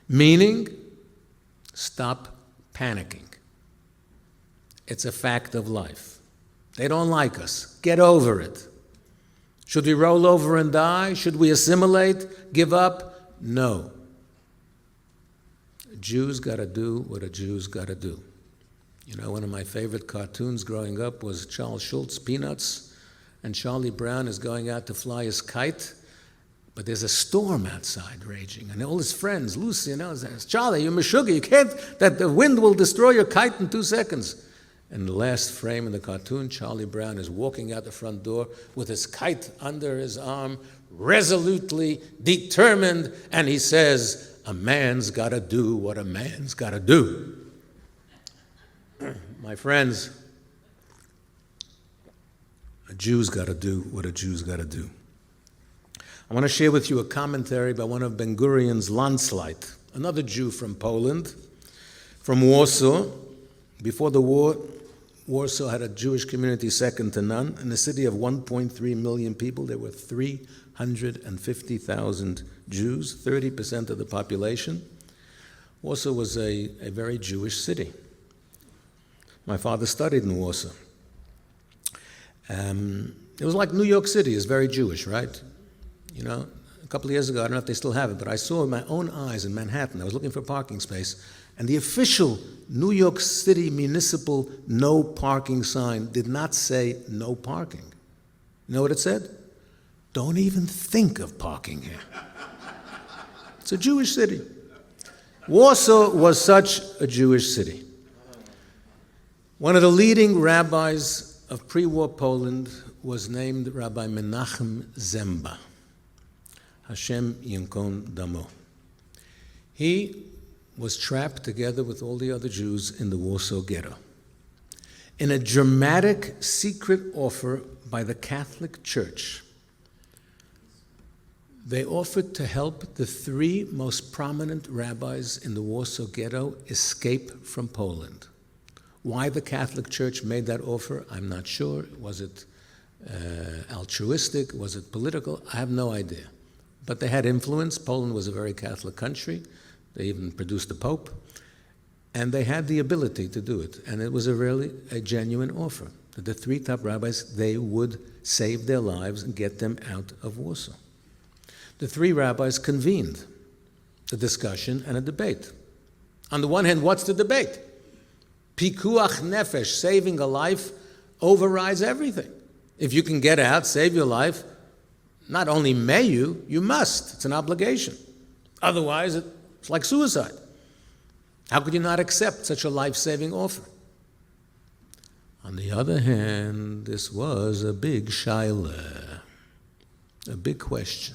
Meaning, stop panicking. It's a fact of life. They don't like us. Get over it. Should we roll over and die? Should we assimilate? Give up? No. A Jew's got to do what a Jew's got to do. You know, one of my favorite cartoons growing up was Charles Schulz, Peanuts, and Charlie Brown is going out to fly his kite, but there's a storm outside raging, and all his friends, Lucy and others, says, Charlie, you're Meshuggah, you can't, that the wind will destroy your kite in 2 seconds. In the last frame in the cartoon, Charlie Brown is walking out the front door with his kite under his arm, resolutely determined, and he says, "A man's got to do what a man's got to do." My friends, a Jew's got to do what a Jew's got to do. I want to share with you a commentary by one of Ben-Gurion's Landsleit, another Jew from Poland, from Warsaw. Before the war, Warsaw had a Jewish community second to none. In a city of 1.3 million people, there were 350,000 Jews, 30% of the population. Warsaw was a very Jewish city. My father studied in Warsaw. It was like New York City, is very Jewish, right? You know, a couple of years ago, I don't know if they still have it, but I saw with my own eyes in Manhattan, I was looking for a parking space, and the official New York City municipal no parking sign did not say no parking. You know what it said? Don't even think of parking here. It's a Jewish city. Warsaw was such a Jewish city. One of the leading rabbis of pre-war Poland was named Rabbi Menachem Zemba. Hashem Yinkom Damo. He was trapped together with all the other Jews in the Warsaw Ghetto. In a dramatic secret offer by the Catholic Church, they offered to help the three most prominent rabbis in the Warsaw Ghetto escape from Poland. Why the Catholic Church made that offer, I'm not sure. Was it altruistic? Was it political? I have no idea. But they had influence. Poland was a very Catholic country. They even produced a pope. And they had the ability to do it. And it was a genuine offer. That the three top rabbis, they would save their lives and get them out of Warsaw. The three rabbis convened a discussion and a debate. On the one hand, what's the debate? Pikuach nefesh, saving a life, overrides everything. If you can get out, save your life, not only may you, you must. It's an obligation. Otherwise, it's like suicide. How could you not accept such a life-saving offer? On the other hand, this was a big shaila, a big question,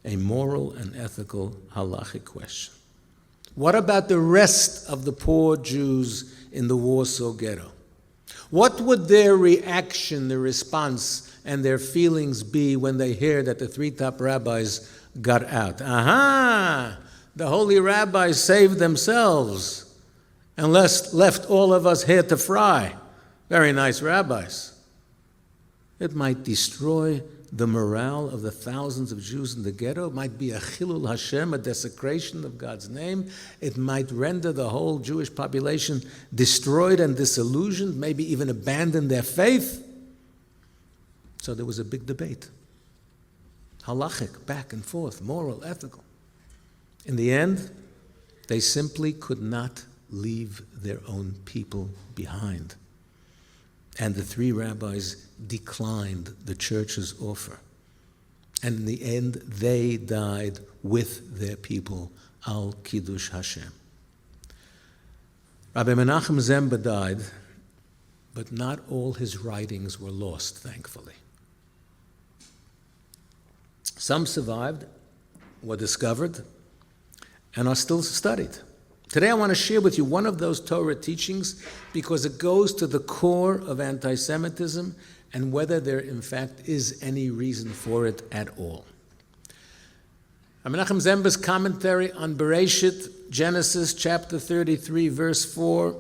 a moral and ethical halachic question. What about the rest of the poor Jews in the Warsaw Ghetto? What would their reaction, their response, and their feelings be when they hear that the three top rabbis got out? Aha! The holy rabbis saved themselves and left all of us here to fry. Very nice rabbis. It might destroy the morale of the thousands of Jews in the ghetto. It might be a chilul Hashem, a desecration of God's name. It might render the whole Jewish population destroyed and disillusioned, maybe even abandon their faith. So there was a big debate. Halachic, back and forth, moral, ethical. In the end, they simply could not leave their own people behind. And the three rabbis declined the church's offer. And in the end, they died with their people, al Kiddush Hashem. Rabbi Menachem Zemba died, but not all his writings were lost, thankfully. Some survived, were discovered, and are still studied. Today I want to share with you one of those Torah teachings because it goes to the core of anti-Semitism and whether there in fact is any reason for it at all. Menachem Zemba's commentary on Bereshit, Genesis chapter 33, verse 4,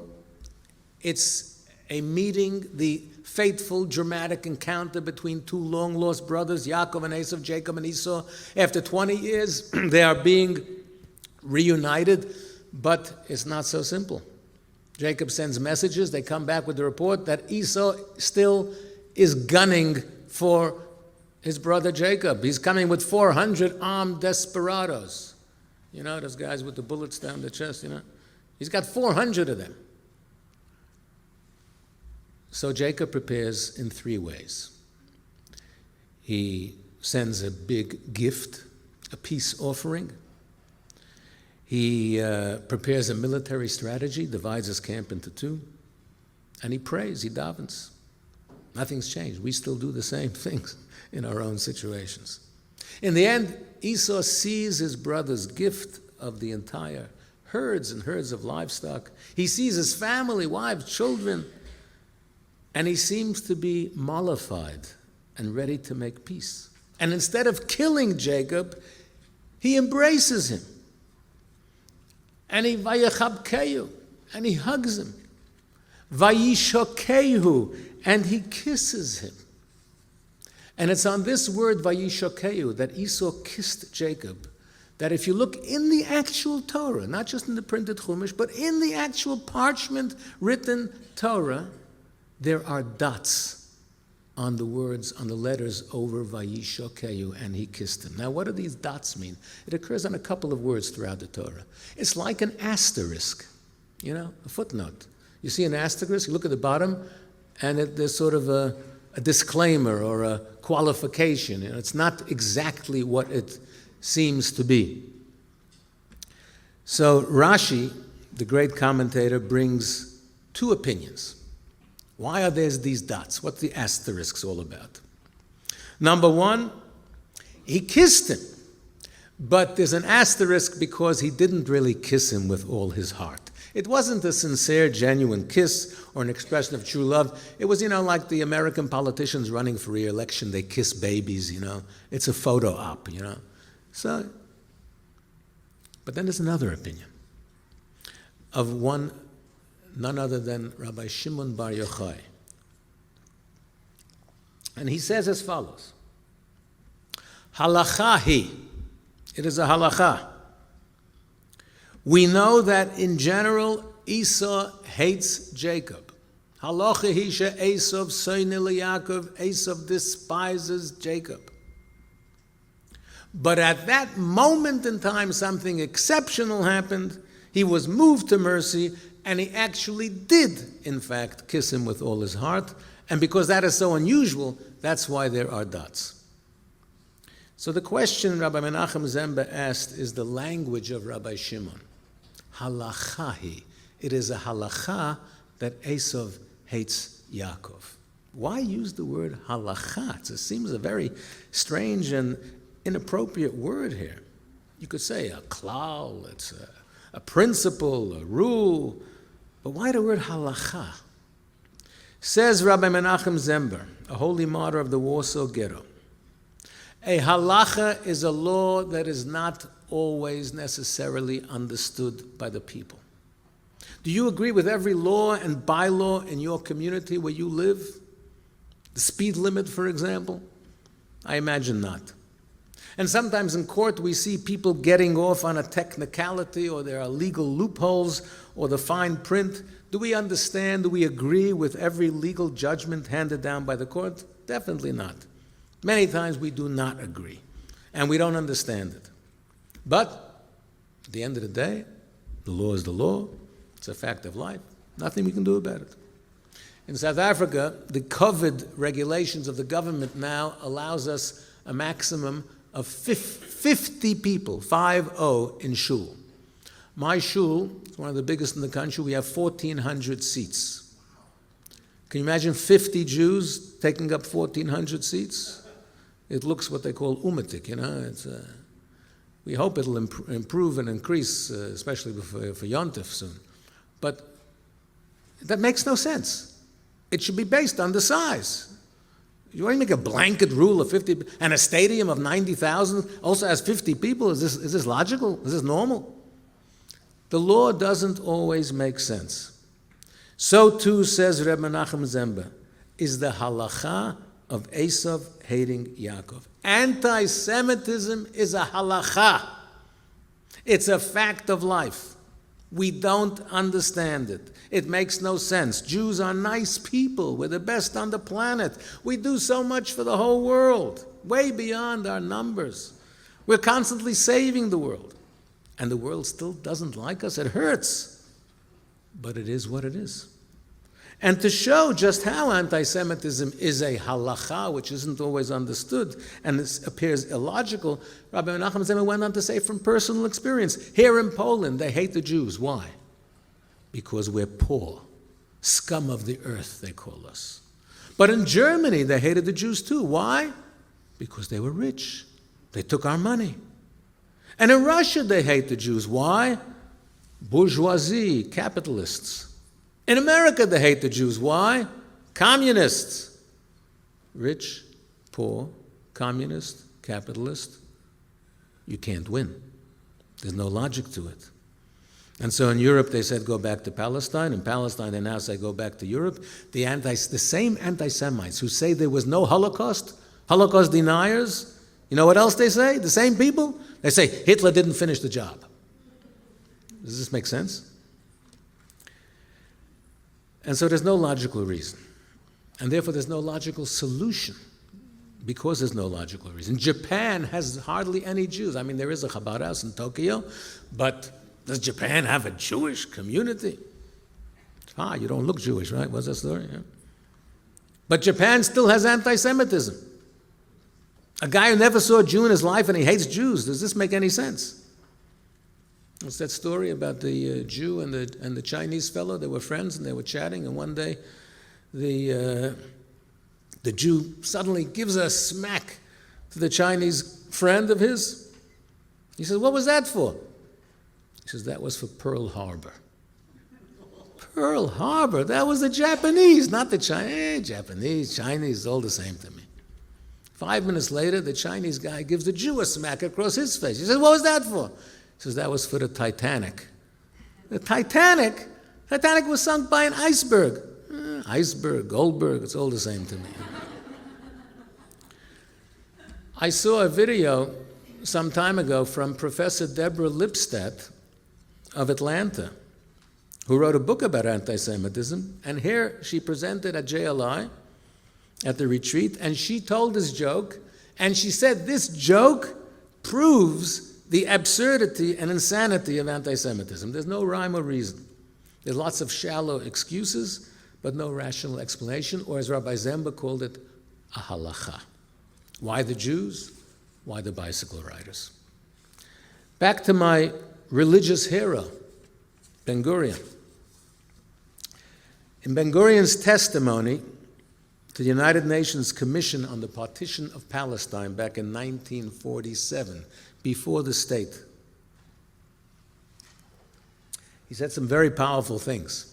it's a meeting, the fateful, dramatic encounter between two long-lost brothers, Yaakov and Esau, Jacob and Esau. After 20 years, they are being reunited. But it's not so simple. Jacob sends messages. They come back with the report that Esau still is gunning for his brother Jacob. He's coming with 400 armed desperados. You know, those guys with the bullets down the chest, you know. He's got 400 of them. So Jacob prepares in three ways. He sends a big gift, a peace offering. He prepares a military strategy, divides his camp into two, And he prays, he davens. Nothing's changed. We still do the same things in our own situations. In the end, Esau sees his brother's gift of the entire herds and herds of livestock. He sees his family, wives, children, and he seems to be mollified and ready to make peace. And instead of killing Jacob, he embraces him. And he vayachabkehu, and he hugs him. Vayishokehu, and he kisses him. And it's on this word vayishokehu that Esau kissed Jacob, that if you look in the actual Torah, not just in the printed Chumash, but in the actual parchment written Torah, there are dots on the words, on the letters over vayishokehu, and he kissed him. Now, what do these dots mean? It occurs on a couple of words throughout the Torah. It's like an asterisk, a footnote. You see an asterisk, you look at the bottom, and there's sort of a disclaimer or a qualification. It's not exactly what it seems to be. So Rashi, the great commentator, brings two opinions. Why are there these dots? What's the asterisks all about? Number one, he kissed him, but there's an asterisk because he didn't really kiss him with all his heart. It wasn't a sincere, genuine kiss or an expression of true love. It was, like the American politicians running for re-election, they kiss babies, It's a photo op, So, but then there's another opinion of none other than Rabbi Shimon Bar Yochai. And he says as follows, Halacha hi, it is a halacha. We know that in general, Esau hates Jacob. Halacha hi she Esau soine Yaakov, Esau despises Jacob. But at that moment in time, something exceptional happened. He was moved to mercy, and he actually did, in fact, kiss him with all his heart. And because that is so unusual, that's why there are dots. So the question Rabbi Menachem Zemba asked is the language of Rabbi Shimon. Halachahi. It is a halacha that Esau hates Yaakov. Why use the word halacha? It seems a very strange and inappropriate word here. You could say a klal, it's a principle, a rule, but why the word halacha? Says Rabbi Menachem Zember, a holy martyr of the Warsaw Ghetto, a halacha is a law that is not always necessarily understood by the people. Do you agree with every law and bylaw in your community where you live? The speed limit, for example? I imagine not. And sometimes in court we see people getting off on a technicality, or there are legal loopholes, or the fine print. Do we understand, do we agree with every legal judgment handed down by the court? Definitely not. Many times we do not agree, and we don't understand it. But at the end of the day, the law is the law. It's a fact of life. Nothing we can do about it. In South Africa, the COVID regulations of the government now allows us a maximum of 50 people, 50, in Shul. My Shul is one of the biggest in the country. We have 1,400 seats. Can you imagine 50 Jews taking up 1,400 seats? It looks what they call umatik, we hope it'll improve and increase, especially for Yontif soon. But that makes no sense. It should be based on the size. You want to make a blanket rule of 50, and a stadium of 90,000 also has 50 people? Is this logical? Is this normal? The law doesn't always make sense. So too, says Reb Menachem Zemba, is the halacha of Esau hating Yaakov. Anti-Semitism is a halacha. It's a fact of life. We don't understand it. It makes no sense. Jews are nice people. We're the best on the planet. We do so much for the whole world, way beyond our numbers. We're constantly saving the world. And the world still doesn't like us. It hurts. But it is what it is. And to show just how anti-Semitism is a halacha, which isn't always understood, and this appears illogical, Rabbi Menachem Zember went on to say from personal experience, here in Poland, they hate the Jews. Why? Because we're poor. Scum of the earth, they call us. But in Germany, they hated the Jews too. Why? Because they were rich. They took our money. And in Russia, they hate the Jews. Why? Bourgeoisie, capitalists. In America, they hate the Jews. Why? Communists. Rich, poor, communist, capitalist. You can't win. There's no logic to it. And so in Europe, they said, go back to Palestine. In Palestine, they now say, go back to Europe. The same anti-Semites who say there was no Holocaust, Holocaust deniers, you know what else they say? The same people? They say, Hitler didn't finish the job. Does this make sense? And so there's no logical reason. And therefore, there's no logical solution because there's no logical reason. Japan has hardly any Jews. I mean, there is a Chabad house in Tokyo, but does Japan have a Jewish community? You don't look Jewish, right? What's that story? Yeah. But Japan still has anti-Semitism. A guy who never saw a Jew in his life and he hates Jews. Does this make any sense? What's that story about the Jew and the Chinese fellow? They were friends and they were chatting, and one day the Jew suddenly gives a smack to the Chinese friend of his. He says, "What was that for?" He says, "That was for Pearl Harbor." Pearl Harbor? That was the Japanese, not the Chinese. Japanese, Chinese, all the same to me. 5 minutes later, the Chinese guy gives the Jew a smack across his face. He says, "What was that for?" He says, "That was for the Titanic." The Titanic? Titanic was sunk by an iceberg. Iceberg, Goldberg, it's all the same to me. I saw a video some time ago from Professor Deborah Lipstadt of Atlanta, who wrote a book about anti-Semitism, and here she presented at JLI at the retreat, and she told this joke, and she said this joke proves the absurdity and insanity of anti-Semitism. There's no rhyme or reason. There's lots of shallow excuses, but no rational explanation, or as Rabbi Zemba called it, a halacha. Why the Jews? Why the bicycle riders? Back to my religious hero, Ben-Gurion. In Ben-Gurion's testimony to the United Nations Commission on the Partition of Palestine back in 1947, before the state, he said some very powerful things.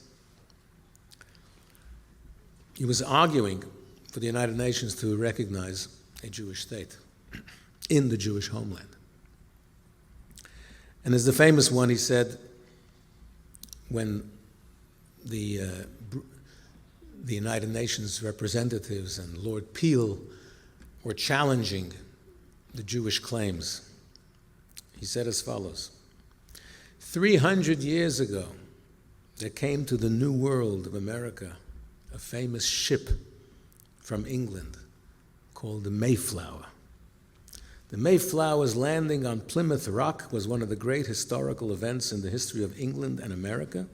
He was arguing for the United Nations to recognize a Jewish state in the Jewish homeland. And as the famous one, he said, when the United Nations representatives and Lord Peel were challenging the Jewish claims, he said as follows: 300 years ago, there came to the New World of America a famous ship from England called the Mayflower. The Mayflower's landing on Plymouth Rock was one of the great historical events in the history of England and America.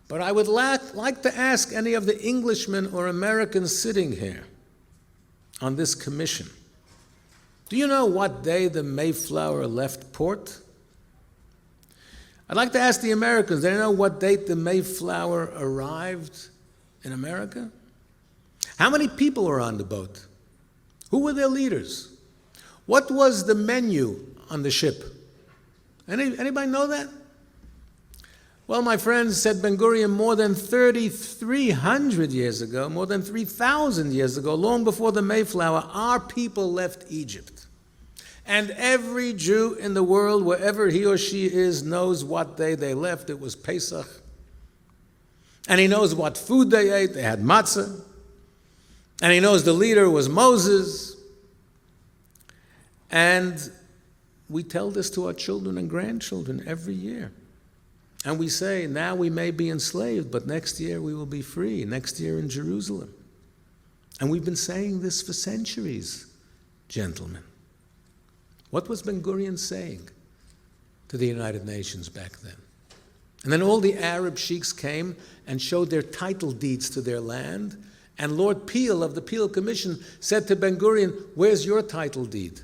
But I would like to ask any of the Englishmen or Americans sitting here on this commission, do you know what day the Mayflower left port? I'd like to ask the Americans, do they know what date the Mayflower arrived in America? How many people were on the boat? Who were their leaders? What was the menu on the ship? Anybody know that? Well, my friends, said Ben-Gurion, more than 3,300 years ago, more than 3,000 years ago, long before the Mayflower, our people left Egypt. And every Jew in the world, wherever he or she is, knows what day they left. It was Pesach. And he knows what food they ate. They had matzah. And he knows the leader was Moses. And we tell this to our children and grandchildren every year. And we say, now we may be enslaved, but next year we will be free, next year in Jerusalem. And we've been saying this for centuries, gentlemen. What was Ben-Gurion saying to the United Nations back then? And then all the Arab sheiks came and showed their title deeds to their land, and Lord Peel of the Peel Commission said to Ben-Gurion, where's your title deed?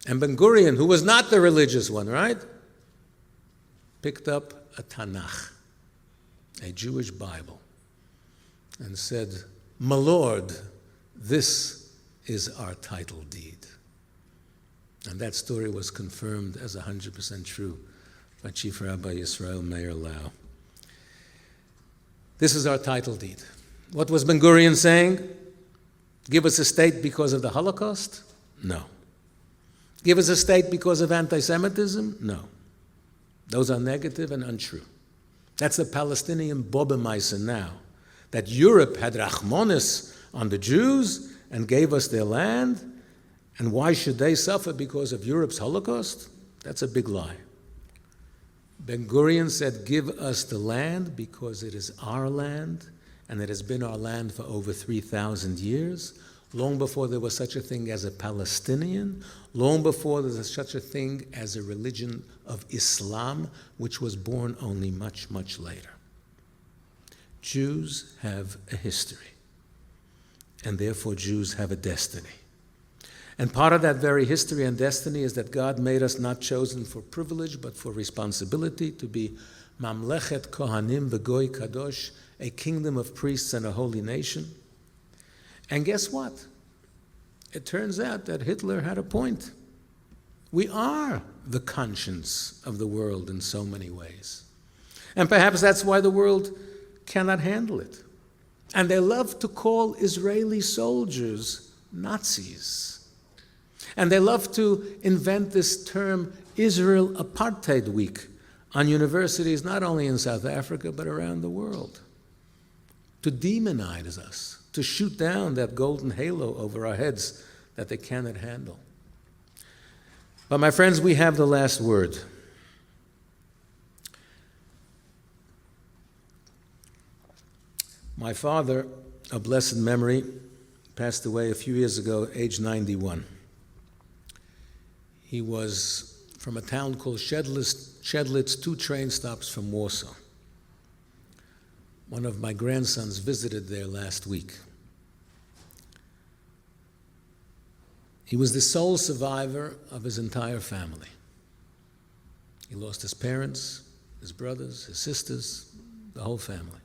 And Ben-Gurion, who was not the religious one, right, picked up a Tanakh, a Jewish Bible, and said, "My Lord, this is our title deed." And that story was confirmed as 100% true by Chief Rabbi Yisrael Meir Lau. This is our title deed. What was Ben Gurion saying? Give us a state because of the Holocaust? No. Give us a state because of anti-Semitism? No. Those are negative and untrue. That's the Palestinian Bobemaisa now. That Europe had Rachmanis on the Jews and gave us their land, and why should they suffer because of Europe's Holocaust? That's a big lie. Ben Gurion said, give us the land because it is our land, and it has been our land for over 3,000 years, long before there was such a thing as a Palestinian, long before there was such a thing as a religion of Islam, which was born only much, much later. Jews have a history, and therefore Jews have a destiny. And part of that very history and destiny is that God made us not chosen for privilege, but for responsibility, to be Mamlechet Kohanim V'Goy Kadosh, a kingdom of priests and a holy nation. And guess what? It turns out that Hitler had a point. We are the conscience of the world in so many ways. And perhaps that's why the world cannot handle it. And they love to call Israeli soldiers Nazis. And they love to invent this term Israel Apartheid Week on universities not only in South Africa but around the world, to demonize us, to shoot down that golden halo over our heads that they cannot handle. But my friends, we have the last word. My father, of blessed memory, passed away a few years ago, age 91. He was from a town called Shedlitz, 2 train stops from Warsaw. One of my grandsons visited there last week. He was the sole survivor of his entire family. He lost his parents, his brothers, his sisters, the whole family.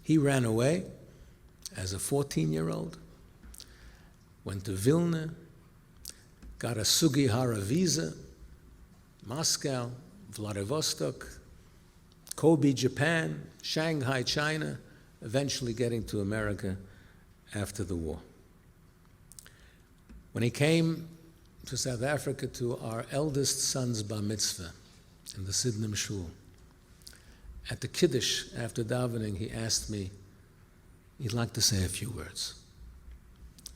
He ran away as a 14-year-old, went to Vilna, got a Sugihara visa, Moscow, Vladivostok, Kobe, Japan, Shanghai, China, eventually getting to America after the war. When he came to South Africa to our eldest son's bar mitzvah in the Sedan Shul, at the Kiddush after davening, he asked me, he'd like to say a few words.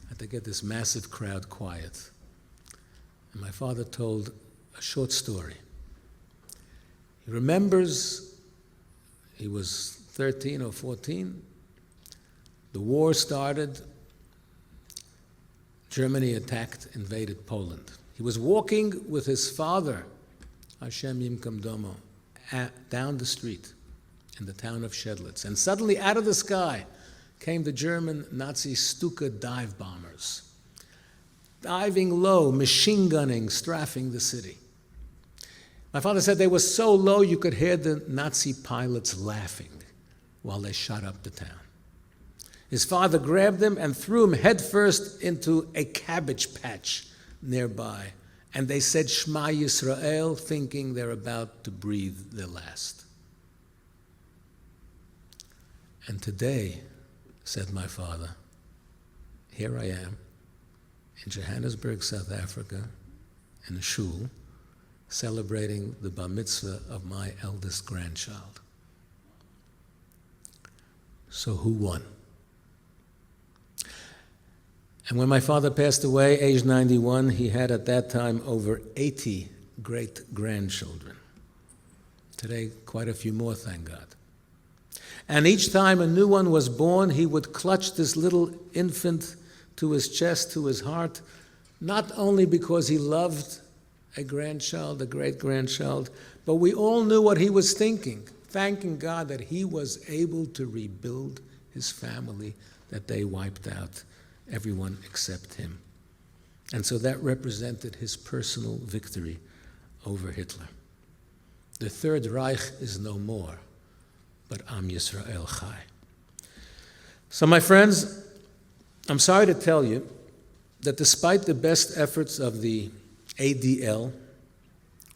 I had to get this massive crowd quiet. And my father told a short story. He remembers he was 13 or 14. The war started. Germany invaded Poland. He was walking with his father, Hashem Yimkam Domo, down the street in the town of Shedlitz. And suddenly, out of the sky, came the German Nazi Stuka dive bombers, diving low, machine gunning, strafing the city. My father said they were so low you could hear the Nazi pilots laughing while they shot up the town. His father grabbed them and threw him headfirst into a cabbage patch nearby. And they said Shema Yisrael, thinking they're about to breathe their last. And today, said my father, here I am in Johannesburg, South Africa, in a shul, celebrating the bar mitzvah of my eldest grandchild. So who won? And when my father passed away, age 91, he had at that time over 80 great-grandchildren. Today, quite a few more, thank God. And each time a new one was born, he would clutch this little infant to his chest, to his heart, not only because he loved a grandchild, a great-grandchild, but we all knew what he was thinking, thanking God that he was able to rebuild his family that they wiped out, everyone except him. And so that represented his personal victory over Hitler. The Third Reich is no more, but Am Yisrael Chai. So, my friends, I'm sorry to tell you that despite the best efforts of the ADL,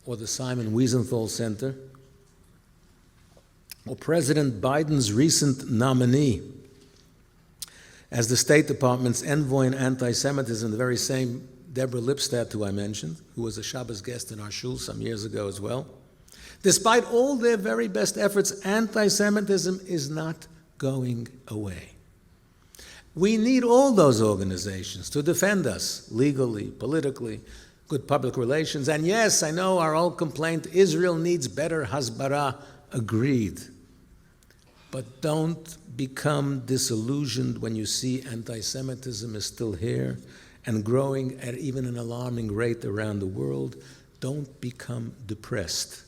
or the Simon Wiesenthal Center, or President Biden's recent nominee as the State Department's envoy in anti-Semitism, the very same Deborah Lipstadt who I mentioned, who was a Shabbos guest in our shul some years ago as well. Despite all their very best efforts, anti-Semitism is not going away. We need all those organizations to defend us legally, politically, good public relations. And yes, I know our old complaint, Israel needs better hasbara, agreed. But don't become disillusioned when you see anti-Semitism is still here and growing at even an alarming rate around the world. Don't become depressed.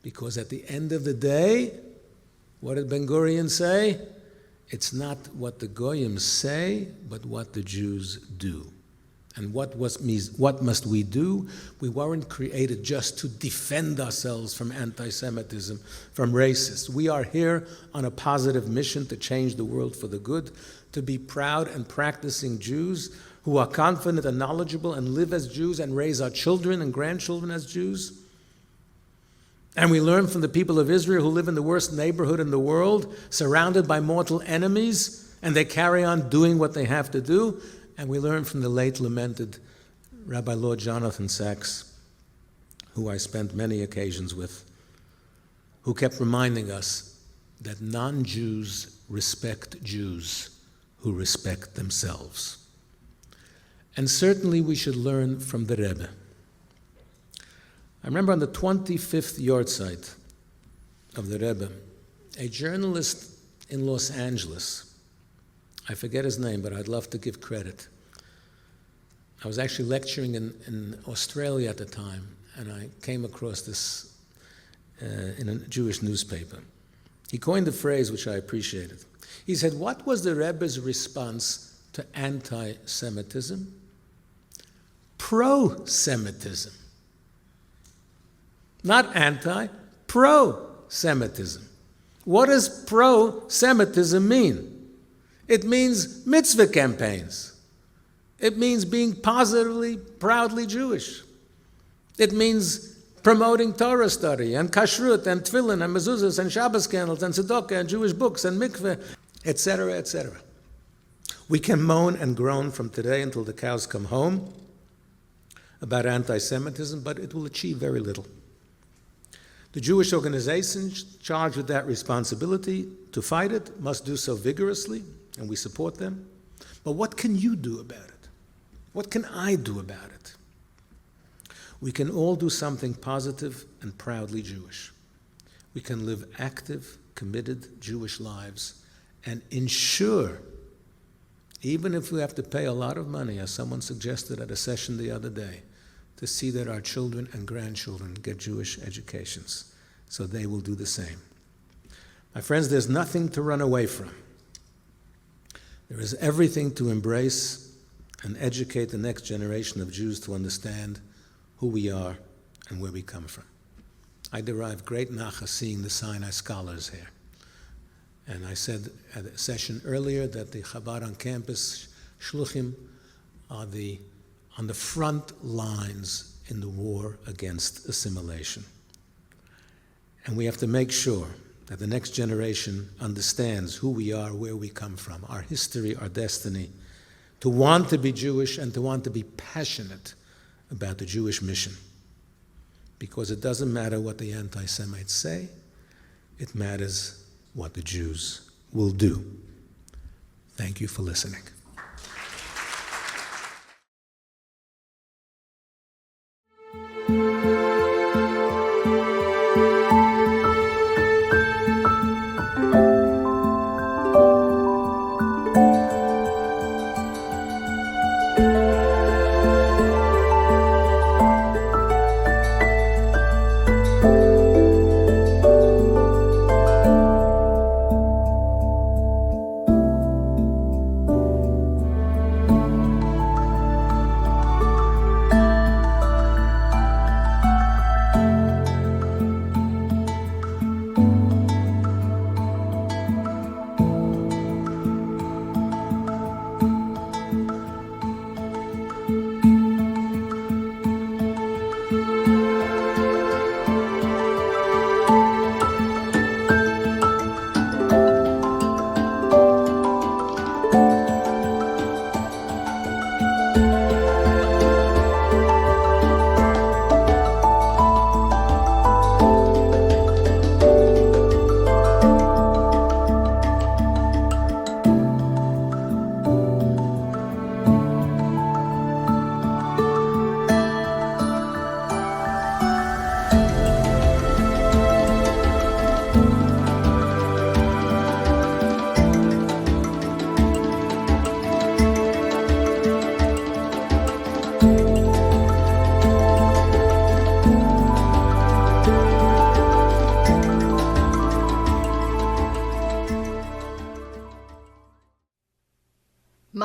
Because at the end of the day, what did Ben Gurion say? It's not what the Goyim say, but what the Jews do. And what must we do? We weren't created just to defend ourselves from anti-Semitism, from racists. We are here on a positive mission to change the world for the good, to be proud and practicing Jews who are confident and knowledgeable and live as Jews and raise our children and grandchildren as Jews. And we learn from the people of Israel who live in the worst neighborhood in the world, surrounded by mortal enemies, and they carry on doing what they have to do. And we learn from the late lamented Rabbi Lord Jonathan Sachs, who I spent many occasions with, who kept reminding us that non-Jews respect Jews who respect themselves. And certainly we should learn from the Rebbe. I remember on the 25th yahrzeit of the Rebbe, a journalist in Los Angeles, I forget his name, but I'd love to give credit. I was actually lecturing in Australia at the time, and I came across this in a Jewish newspaper. He coined a phrase which I appreciated. He said, what was the Rebbe's response to anti-Semitism? Pro-Semitism. Not anti, pro-Semitism. What does pro-Semitism mean? It means mitzvah campaigns. It means being positively, proudly Jewish. It means promoting Torah study and kashrut and tefillin and mezuzahs and Shabbos candles and tzedakah and Jewish books and mikveh, etc., etc. We can moan and groan from today until the cows come home about anti-Semitism, but it will achieve very little. The Jewish organizations charged with that responsibility to fight it must do so vigorously, and we support them. But what can you do about it? What can I do about it? We can all do something positive and proudly Jewish. We can live active, committed Jewish lives and ensure, even if we have to pay a lot of money, as someone suggested at a session the other day, to see that our children and grandchildren get Jewish educations, so they will do the same. My friends, there's nothing to run away from. There is everything to embrace and educate the next generation of Jews to understand who we are and where we come from. I derive great nachas seeing the Sinai scholars here. And I said at a session earlier that the Chabad on campus, shluchim, are on the front lines in the war against assimilation. And we have to make sure that the next generation understands who we are, where we come from, our history, our destiny, to want to be Jewish and to want to be passionate about the Jewish mission. Because it doesn't matter what the anti-Semites say, it matters what the Jews will do. Thank you for listening.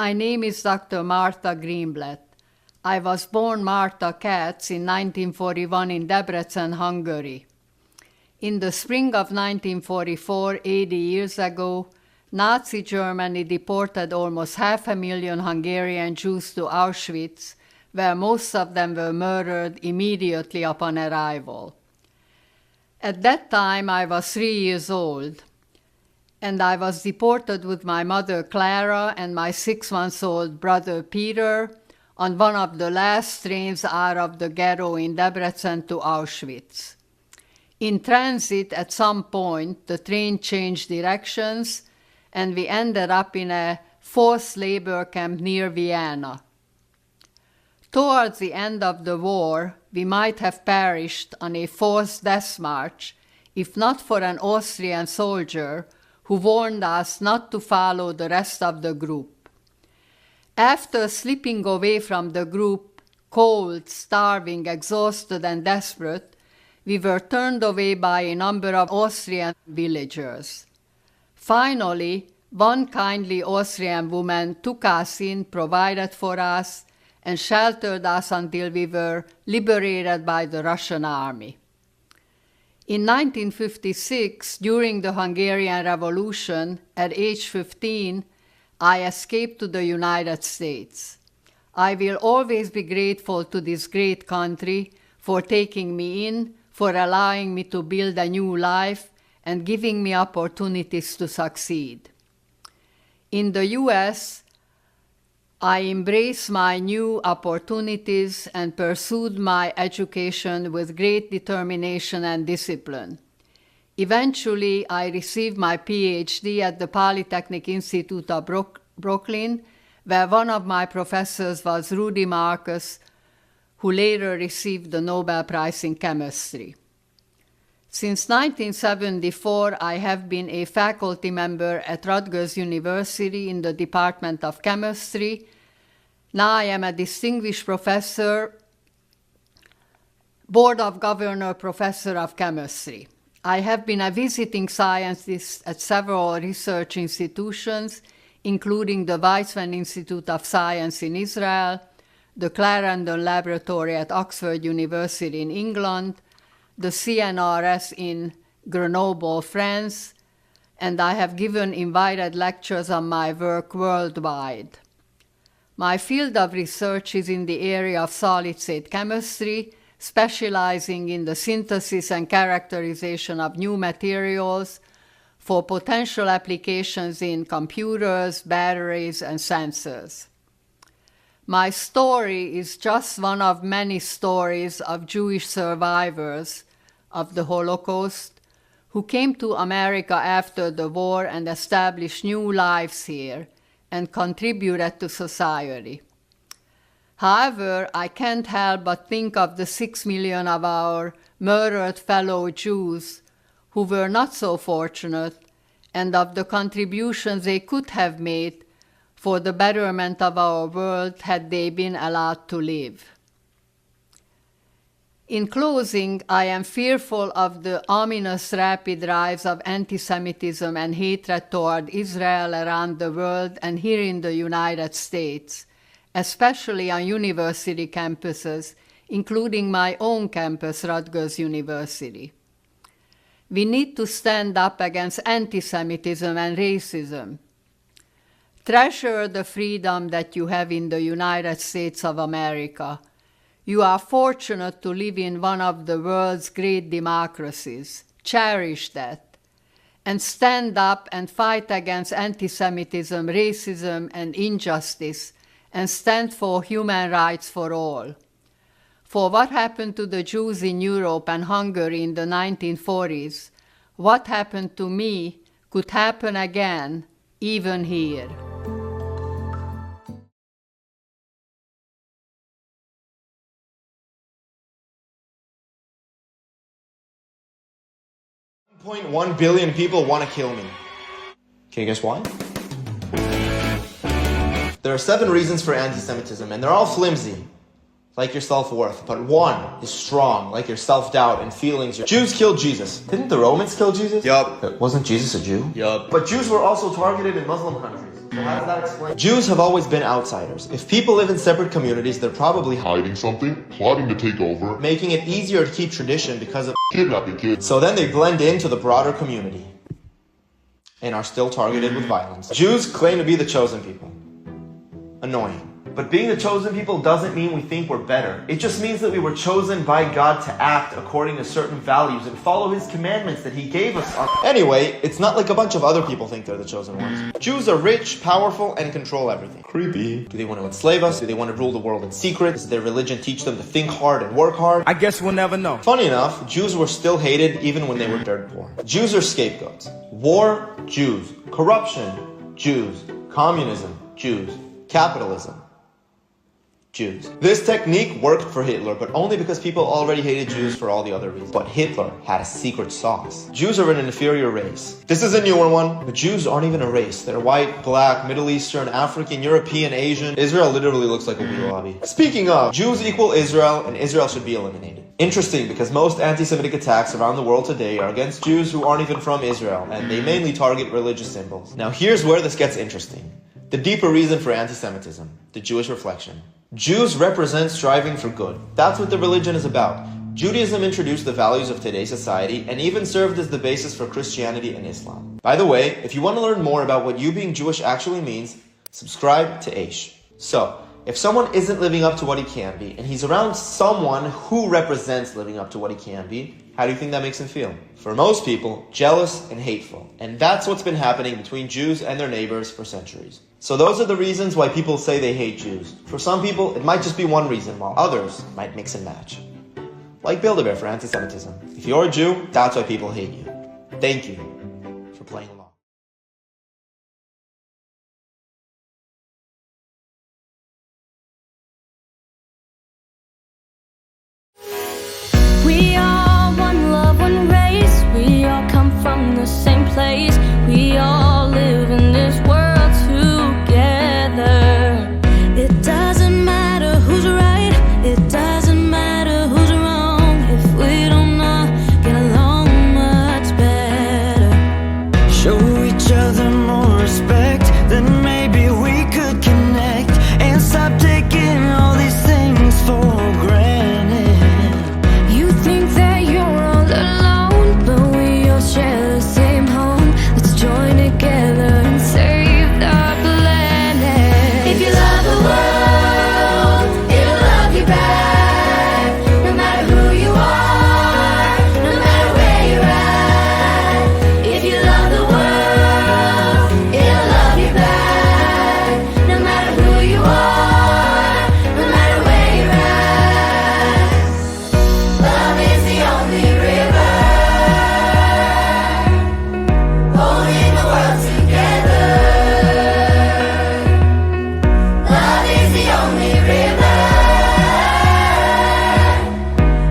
My name is Dr. Martha Greenblatt. I was born Martha Katz in 1941 in Debrecen, Hungary. In the spring of 1944, 80 years ago, Nazi Germany deported almost 500,000 Hungarian Jews to Auschwitz, where most of them were murdered immediately upon arrival. At that time, I was 3 years old, and I was deported with my mother Clara and my 6-month-old brother Peter on one of the last trains out of the ghetto in Debrecen to Auschwitz. In transit, at some point, the train changed directions, and we ended up in a forced labor camp near Vienna. Towards the end of the war, we might have perished on a forced death march, if not for an Austrian soldier who warned us not to follow the rest of the group. After slipping away from the group, cold, starving, exhausted, and desperate, we were turned away by a number of Austrian villagers. Finally, one kindly Austrian woman took us in, provided for us, and sheltered us until we were liberated by the Russian army. In 1956, during the Hungarian Revolution, at age 15, I escaped to the United States. I will always be grateful to this great country for taking me in, for allowing me to build a new life and giving me opportunities to succeed. In the US, I embraced my new opportunities and pursued my education with great determination and discipline. Eventually, I received my PhD at the Polytechnic Institute of Brooklyn, where one of my professors was Ruddy, who later received the Nobel Prize in Chemistry. Since 1974, I have been a faculty member at Rutgers University in the Department of Chemistry. Now I am a distinguished professor, Board of Governor Professor of Chemistry. I have been a visiting scientist at several research institutions, including the Weizmann Institute of Science in Israel, the Clarendon Laboratory at Oxford University in England, the CNRS in Grenoble, France, and I have given invited lectures on my work worldwide. My field of research is in the area of solid-state chemistry, specializing in the synthesis and characterization of new materials for potential applications in computers, batteries, and sensors. My story is just one of many stories of Jewish survivors of the Holocaust who came to America after the war and established new lives here and contributed to society. However, I can't help but think of the 6 million of our murdered fellow Jews who were not so fortunate and of the contributions they could have made for the betterment of our world had they been allowed to live. In closing, I am fearful of the ominous rapid rise of anti-Semitism and hatred toward Israel around the world and here in the United States, especially on university campuses, including my own campus, Rutgers University. We need to stand up against anti-Semitism and racism. Treasure the freedom that you have in the United States of America. You are fortunate to live in one of the world's great democracies. Cherish that. And stand up and fight against anti-Semitism, racism, and injustice, and stand for human rights for all. For what happened to the Jews in Europe and Hungary in the 1940s, what happened to me could happen again, even here. .1 billion people want to kill me. Can you guess why? There are 7 reasons for anti-Semitism, and they're all flimsy. like your self-worth, but one is strong, like your self-doubt and feelings. Jews killed Jesus. Didn't the Romans kill Jesus? Yup. Wasn't Jesus a Jew? Yup. But Jews were also targeted in Muslim countries. So how does that explain? Jews have always been outsiders. If people live in separate communities, they're probably hiding something, plotting to take over, making it easier to keep tradition because of kidnapping kids. So then they blend into the broader community and are still targeted with violence. Jews claim to be the chosen people. Annoying. But being the chosen people doesn't mean we think we're better. It just means that we were chosen by God to act according to certain values and follow His commandments that He gave us. Anyway, it's not like a bunch of other people think they're the chosen ones. Jews are rich, powerful, and control everything. Creepy. Do they want to enslave us? Do they want to rule the world in secret? Does their religion teach them to think hard and work hard? I guess we'll never know. Funny enough, Jews were still hated even when they were dirt poor. Jews are scapegoats. War, Jews. Corruption, Jews. Communism, Jews. Capitalism, Jews. This technique worked for Hitler, but only because people already hated Jews for all the other reasons. But Hitler had a secret sauce. Jews are an inferior race. This is a newer one, but Jews aren't even a race. They're white, black, Middle Eastern, African, European, Asian. Israel literally looks like a wee lobby. Speaking of, Jews equal Israel, and Israel should be eliminated. Interesting, because most anti-Semitic attacks around the world today are against Jews who aren't even from Israel, and they mainly target religious symbols. Now here's where this gets interesting. The deeper reason for anti-Semitism, the Jewish reflection. Jews represent striving for good. That's what the religion is about. Judaism introduced the values of today's society and even served as the basis for Christianity and Islam. By the way, if you want to learn more about what you being Jewish actually means, subscribe to Aish. So, if someone isn't living up to what he can be, and he's around someone who represents living up to what he can be, how do you think that makes him feel? For most people, jealous and hateful. And that's what's been happening between Jews and their neighbors for centuries. So those are the reasons why people say they hate Jews. For some people, it might just be one reason, while others might mix and match. Like Build-A-Bear for anti-Semitism. If you're a Jew, that's why people hate you. Thank you for playing along. We are one love, one race. We all come from the same place. We all live in this world together. It doesn't matter who's right. It doesn't matter who's wrong. If we don't all get along much better. Show each other more respect, then maybe we could connect and stop taking all these things for granted. You think that you're all alone, but we all share the same home. Let's join together and save the planet. If you love the world, it'll love you back. No matter who you are, no matter where you're at. If you love the world, it'll love you back. No matter who you are, no matter where you're at. Love is the only river holding the world together. Love is the only river.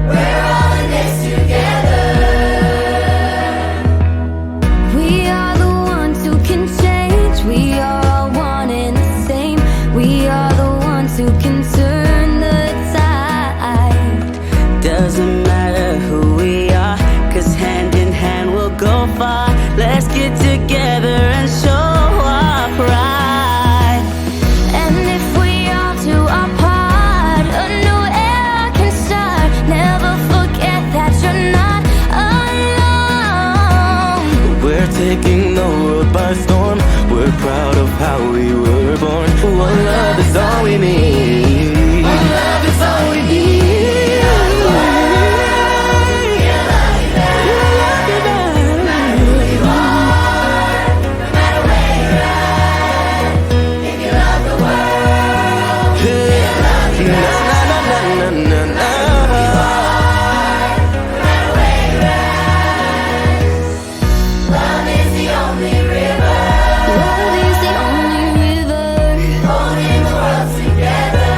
We're all in this together. We are the ones who can change. We are all one and the same. We are the ones who can turn the tide. Doesn't matter who we are, 'cause hand in hand we'll go far. Let's get together and show our pride. And if we all do our part, a new era can start. Never forget that you're not alone. We're taking the world by storm. We're proud of how we were born. One love is all we need. One love is all we need. Love is the only river. Love is the only river holding the world together.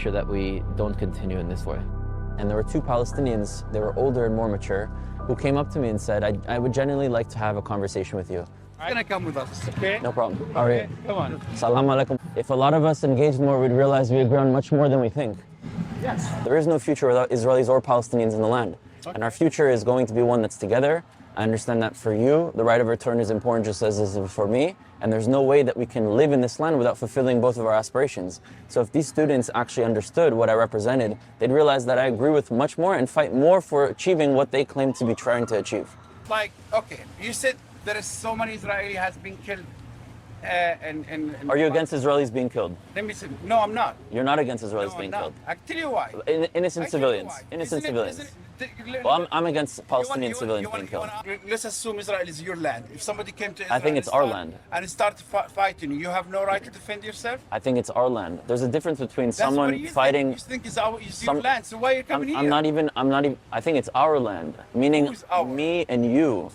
sure that we don't continue in this way. And there were two Palestinians, they were older and more mature, who came up to me and said, I would genuinely like to have a conversation with you. You're gonna come with us, okay? No problem. All right. Come on. Salam alaikum. If a lot of us engaged more, we'd realize we agree on much more than we think. Yes. There is no future without Israelis or Palestinians in the land. Okay. And our future is going to be one that's together. I understand that for you, the right of return is important just as it is for me. And there's no way that we can live in this land without fulfilling both of our aspirations. So if these students actually understood what I represented, they'd realize that I agree with much more and fight more for achieving what they claim to be trying to achieve. Like, okay, you said there is so many Israeli has been killed. Are you against Israelis being killed? Let me say, no, I'm not. You're not against Israelis being killed? I'll tell you why. Innocent civilians. Innocent civilians. Well, I'm against Palestinian civilians being killed. Let's assume Israel is your land. If somebody came to Israel I think it's our land. And start fighting you, you have no right to defend yourself? I think it's our land. There's a difference between That's what someone you fighting. You think it's your land, so why are you coming here? I'm not even. I think it's our land, meaning me and you.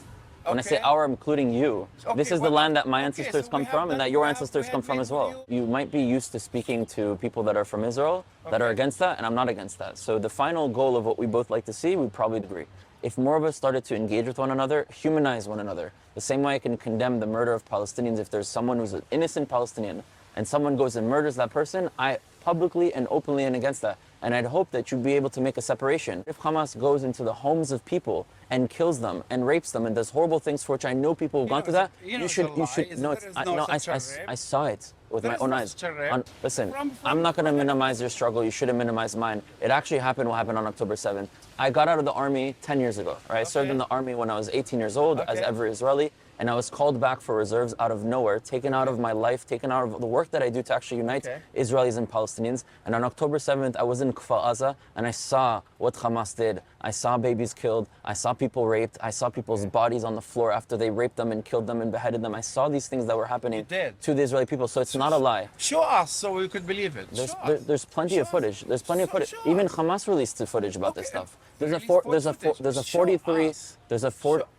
When I say our, I'm including you. This is the land that my ancestors come from and that your ancestors come from as well. You might be used to speaking to people that are from Israel that are against that, and I'm not against that. So the final goal of what we both like to see, we'd probably agree. If more of us started to engage with one another, humanize one another, the same way I can condemn the murder of Palestinians if there's someone who's an innocent Palestinian and someone goes and murders that person, I publicly and openly am against that. And I'd hope that you'd be able to make a separation. If Hamas goes into the homes of people and kills them and rapes them and does horrible things for which I know people have gone through that, you should, no, I saw it with my own eyes. Listen, I'm not gonna minimize your struggle, you shouldn't minimize mine. It actually happened what happened on October 7th. I got out of the army 10 years ago, right? I served in the army when I was 18 years old as every Israeli. And I was called back for reserves out of nowhere, taken out of my life, taken out of the work that I do to actually unite Israelis and Palestinians. And on October 7th, I was in Kfar Aza, and I saw what Hamas did. I saw babies killed. I saw people raped. I saw people's bodies on the floor after they raped them and killed them and beheaded them. I saw these things that were happening to the Israeli people. So it's not a lie. Show us so we could believe it. There's plenty of footage. There's plenty of footage. Even Hamas released the footage about this stuff. There's a 43.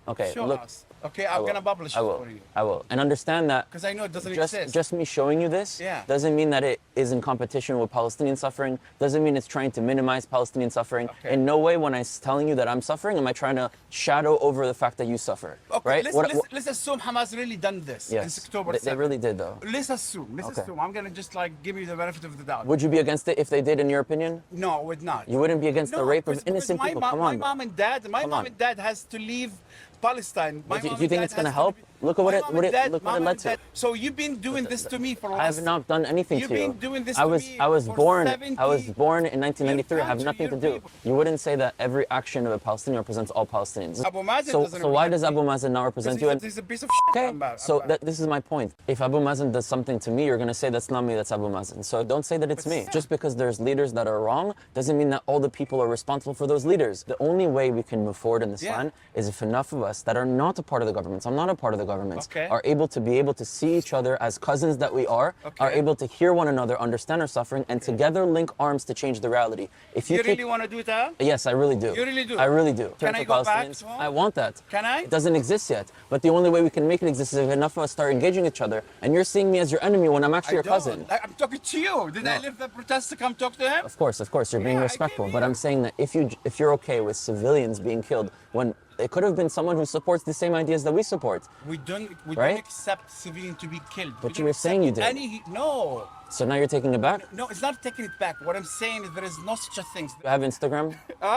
Okay, look. Okay, I'm gonna publish it for you. I will. And understand that because I know it doesn't exist. Just me showing you this doesn't mean that it is in competition with Palestinian suffering, doesn't mean it's trying to minimize Palestinian suffering. In no way when I'm telling you that I'm suffering, am I trying to shadow over the fact that you suffer. Okay, right? Let's assume Hamas really done this in October 7th. They really did though. Let's assume. I'm gonna just like give you the benefit of the doubt. Would you be against it if they did in your opinion? No, I would not. You wouldn't be against the rape of innocent people? Come on. My mom and dad has to leave Palestine. Do you think it's going to help? Look at what it led to. So you've been doing this to me for a while. I have not done anything to you. You've been doing this to me. I was born in 1993. I have nothing to do. You wouldn't say that every action of a Palestinian represents all Palestinians. Abu Mazen so why does Abu Mazen not represent you? He's a piece of shit. Okay. So this is my point. If Abu Mazen does something to me, you're going to say that's not me, that's Abu Mazen. So don't say that it's me. Just because there's leaders that are wrong doesn't mean that all the people are responsible for those leaders. The only way we can move forward in this land is if enough of us that are not a part of the governments, I'm not a part of the governments, are able to see each other as cousins that we are able to hear one another, understand our suffering, and together link arms to change the reality. If you really want to do that? Yes, I really do. You really do? I really do. Can I go back? I want that. Can I? It doesn't exist yet. But the only way we can make it exist is if enough of us start engaging each other. And you're seeing me as your enemy when I'm actually your cousin. I'm talking to you. Did I leave the protest to come talk to him? Of course. You're being respectful. But I'm saying that if you're okay with civilians being killed when it could have been someone who supports the same ideas that we support. We don't accept civilians to be killed. But you were saying you did. No. So now you're taking it back? No, it's not taking it back. What I'm saying is there is no such a thing. Do you have Instagram? Do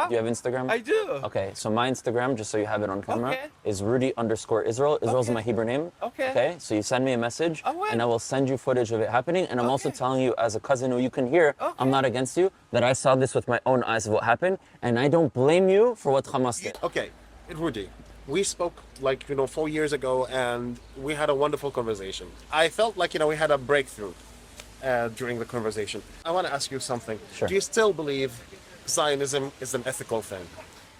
you have Instagram? I do. Okay, so my Instagram, just so you have it on camera, is Ruddy_Israel. Israel's my Hebrew name. Okay, so you send me a message, and I will send you footage of it happening. And I'm also telling you, as a cousin who you can hear, I'm not against you, that I saw this with my own eyes of what happened, and I don't blame you for what Hamas did. Okay, Ruddy. We spoke 4 years ago, and we had a wonderful conversation. I felt like we had a breakthrough during the conversation. I want to ask you something. Sure. Do you still believe Zionism is an ethical thing?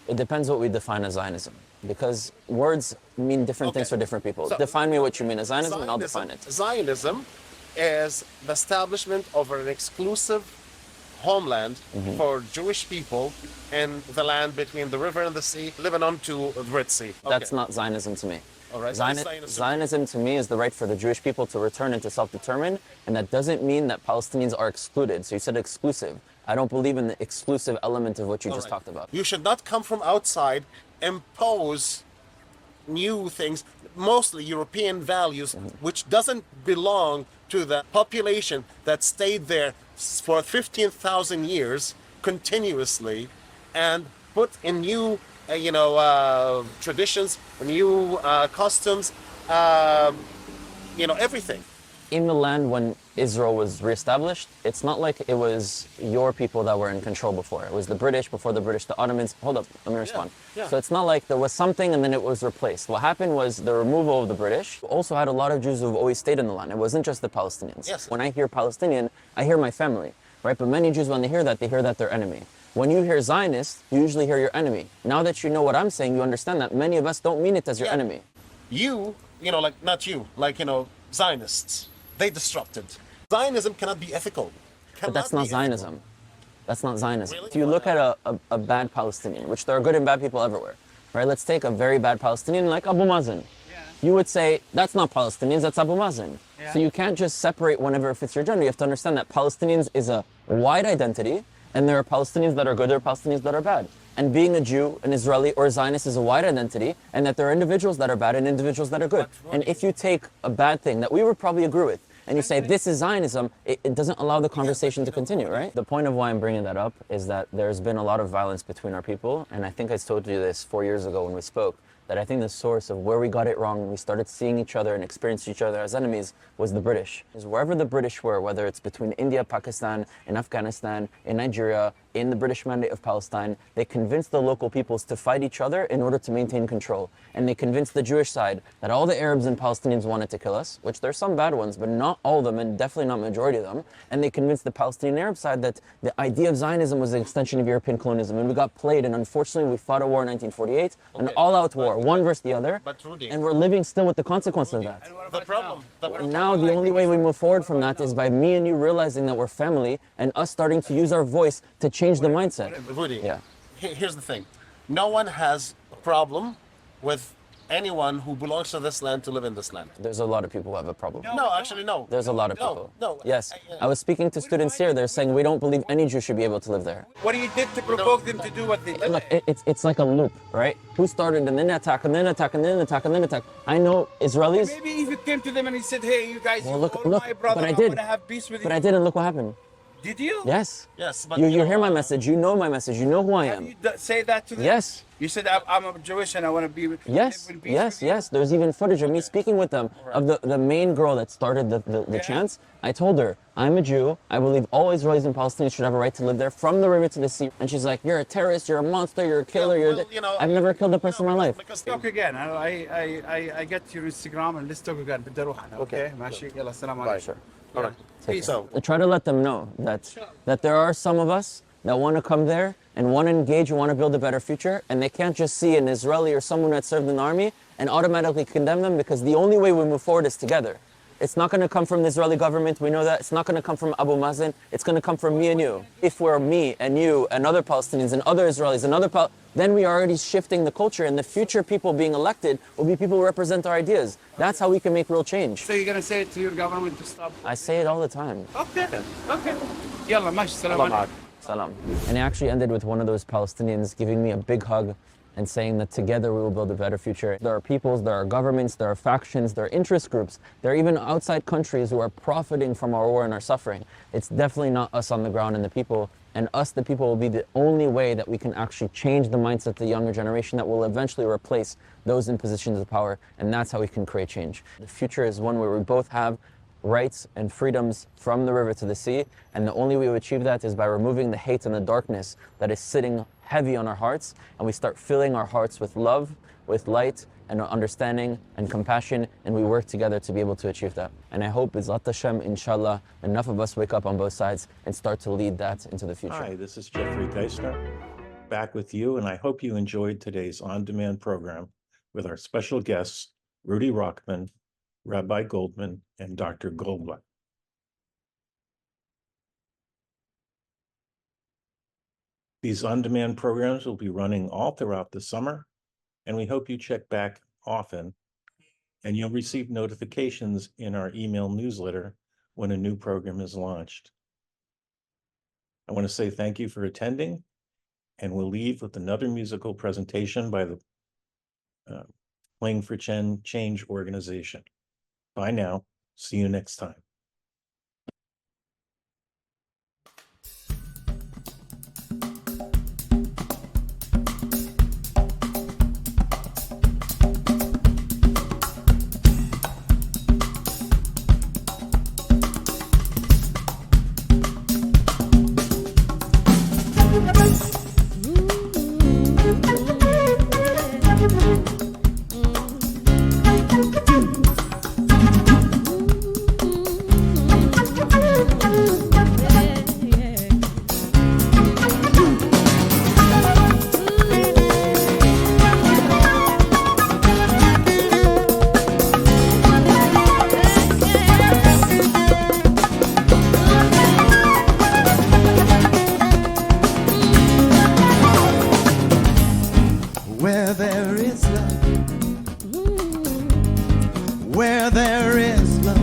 It depends what we define as Zionism, because words mean different things for different people. So, define me what you mean as Zionism, and I'll define it. Zionism is the establishment of an exclusive homeland for Jewish people in the land between the river and the sea, Lebanon to the Red Sea. That's not Zionism to me. All right. Zionism to me is the right for the Jewish people to return and to self-determine, and that doesn't mean that Palestinians are excluded. So you said exclusive. I don't believe in the exclusive element of what you All just right. talked about. You should not come from outside, impose new things, mostly European values, which doesn't belong to the population that stayed there for 15,000 years continuously, and put in new, traditions, new customs, everything. In the land when Israel was reestablished, it's not like it was your people that were in control before. It was the British, before the British, the Ottomans. Hold up, let me respond. Yeah. So it's not like there was something and then it was replaced. What happened was the removal of the British also had a lot of Jews who've always stayed in the land. It wasn't just the Palestinians. Yes. When I hear Palestinian, I hear my family, right? But many Jews, when they hear that their enemy. When you hear Zionist, you usually hear your enemy. Now that you know what I'm saying, you understand that many of us don't mean it as your enemy. Not you, Zionists. They disrupted. Zionism cannot be ethical. But that's not Zionism. That's not Zionism. Really? If you look at a bad Palestinian, which there are good and bad people everywhere, right? Let's take a very bad Palestinian like Abu Mazen. You would say, that's not Palestinians, that's Abu Mazen. So you can't just separate whenever it fits your gender. You have to understand that Palestinians is a wide identity, and there are Palestinians that are good, there are Palestinians that are bad. And being a Jew, an Israeli, or a Zionist is a wide identity, and that there are individuals that are bad and individuals that are good. And if you take a bad thing that we would probably agree with, and you say, this is Zionism, it doesn't allow the conversation to continue, right? The point of why I'm bringing that up is that there's been a lot of violence between our people, and I think I told you this 4 years ago when we spoke, that I think the source of where we got it wrong, we started seeing each other and experiencing each other as enemies, was the British. Because wherever the British were, whether it's between India, Pakistan, in Afghanistan, in Nigeria, in the British Mandate of Palestine, they convinced the local peoples to fight each other in order to maintain control. And they convinced the Jewish side that all the Arabs and Palestinians wanted to kill us, which there's some bad ones, but not all of them, and definitely not majority of them. And they convinced the Palestinian Arab side that the idea of Zionism was an extension of European colonialism. And we got played, and unfortunately we fought a war in 1948, an all-out war, one versus the other, and we're living still with the consequences of that. And now the only way we move forward from that is by me and you realizing that we're family, and us starting to use our voice to change the mindset. Ruddy, here's the thing. No one has a problem with anyone who belongs to this land to live in this land. There's a lot of people who have a problem. No, actually, no. There's a lot of people. No. Yes. I was speaking to students here. They're saying we don't believe any Jew should be able to live there. What you did to provoke them to do what they did? Look, it's like a loop, right? Who started and then attack and then attack and then attack and then attack. I know Israelis. Maybe if you came to them and he said, hey, you guys, Well, you're look, my brother, but I I'm did. gonna have peace with you. But I did, and look what happened. Did you? Yes. Yes, but you hear my message. You know my message. You know who I am. You say that to them? Yes. You said I'm Jewish and I want to be with Yes, live in peace yes, with you? yes. There's even footage of me speaking with them, of the main girl that started the chants. I told her, I'm a Jew. I believe all Israelis and Palestinians should have a right to live there from the river to the sea. And she's like, you're a terrorist, you're a monster, you're a killer, I've never killed a person in my life. Let's talk again. I get your Instagram and let's talk again. بدي أروح أنا. Okay. ماشي. يلا السلام عليكم. Sure. All right. Take So, care. I try to let them know that there are some of us that want to come there and want to engage and want to build a better future, and they can't just see an Israeli or someone that served in the army and automatically condemn them, because the only way we move forward is together. It's not going to come from the Israeli government, we know that. It's not going to come from Abu Mazen. It's going to come from me and you. If we're me and you and other Palestinians and other Israelis and then we are already shifting the culture, and the future people being elected will be people who represent our ideas. That's how we can make real change. So you're going to say it to your government to stop? I say it all the time. Okay. يلا ماشي. السلام عليكم. Salam. And it actually ended with one of those Palestinians giving me a big hug and saying that together we will build a better future. There are peoples, there are governments, there are factions, there are interest groups, there are even outside countries who are profiting from our war and our suffering. It's definitely not us on the ground and the people, and us, the people, will be the only way that we can actually change the mindset of the younger generation that will eventually replace those in positions of power, and that's how we can create change. The future is one where we both have rights and freedoms from the river to the sea, and the only way we achieve that is by removing the hate and the darkness that is sitting heavy on our hearts, and we start filling our hearts with love, with light, and understanding and compassion, and we work together to be able to achieve that. And I hope, B'ezrat Hashem, inshallah, enough of us wake up on both sides and start to lead that into the future. Hi, this is Jeffrey Geisner, back with you, and I hope you enjoyed today's on-demand program with our special guests, Ruddy Rockman, Rabbi Goldman, and Dr. Goldblatt. These on-demand programs will be running all throughout the summer, and we hope you check back often, and you'll receive notifications in our email newsletter when a new program is launched. I want to say thank you for attending, and we'll leave with another musical presentation by the Playing for Change organization. Bye now. See you next time. Where there is love, where there is love,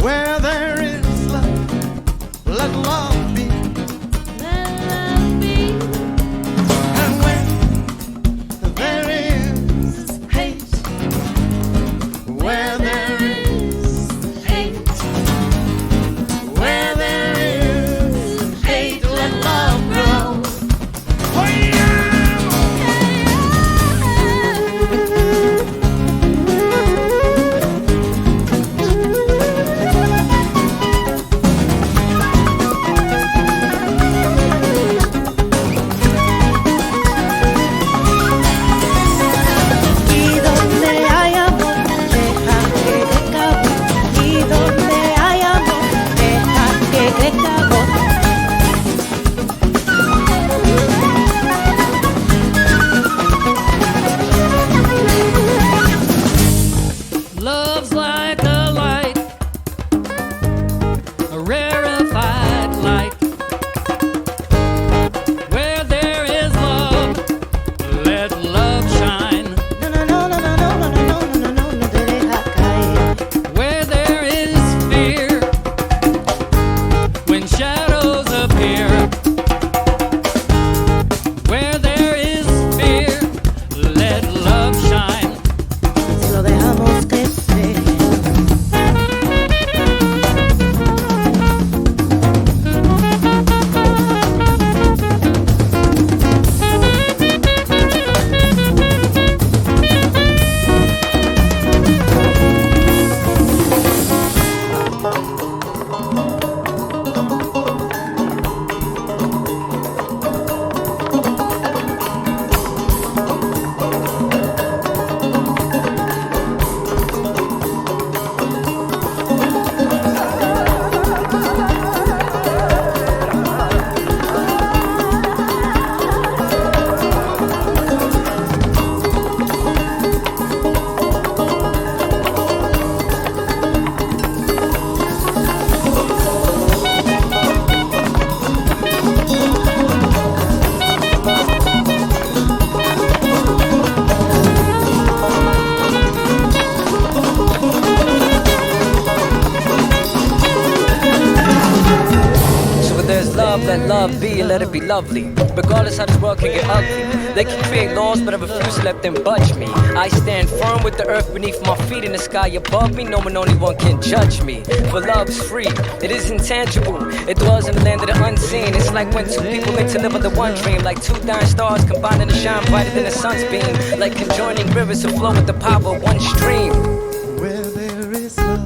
where there is love, let love be. And when there is hate, where there is hate, where there is hate, let love grow. Love's like a light, a rarefied light. Where there is love, let love shine. Where there is fear, when shadows appear. Where there is fear, let love shine. Lo dejamos crecer. Let love be, let it be lovely. Regardless how this world can get ugly. They can create laws, but I refuse to let them budge me. I stand firm with the earth beneath my feet and the sky above me, knowing only one can judge me. For love's free, it is intangible. It dwells in the land of the unseen. It's like when two people meant to live under one dream. Like two dying stars combining to shine brighter than the sun's beam. Like conjoining rivers to flow with the power of one stream. Where there is love,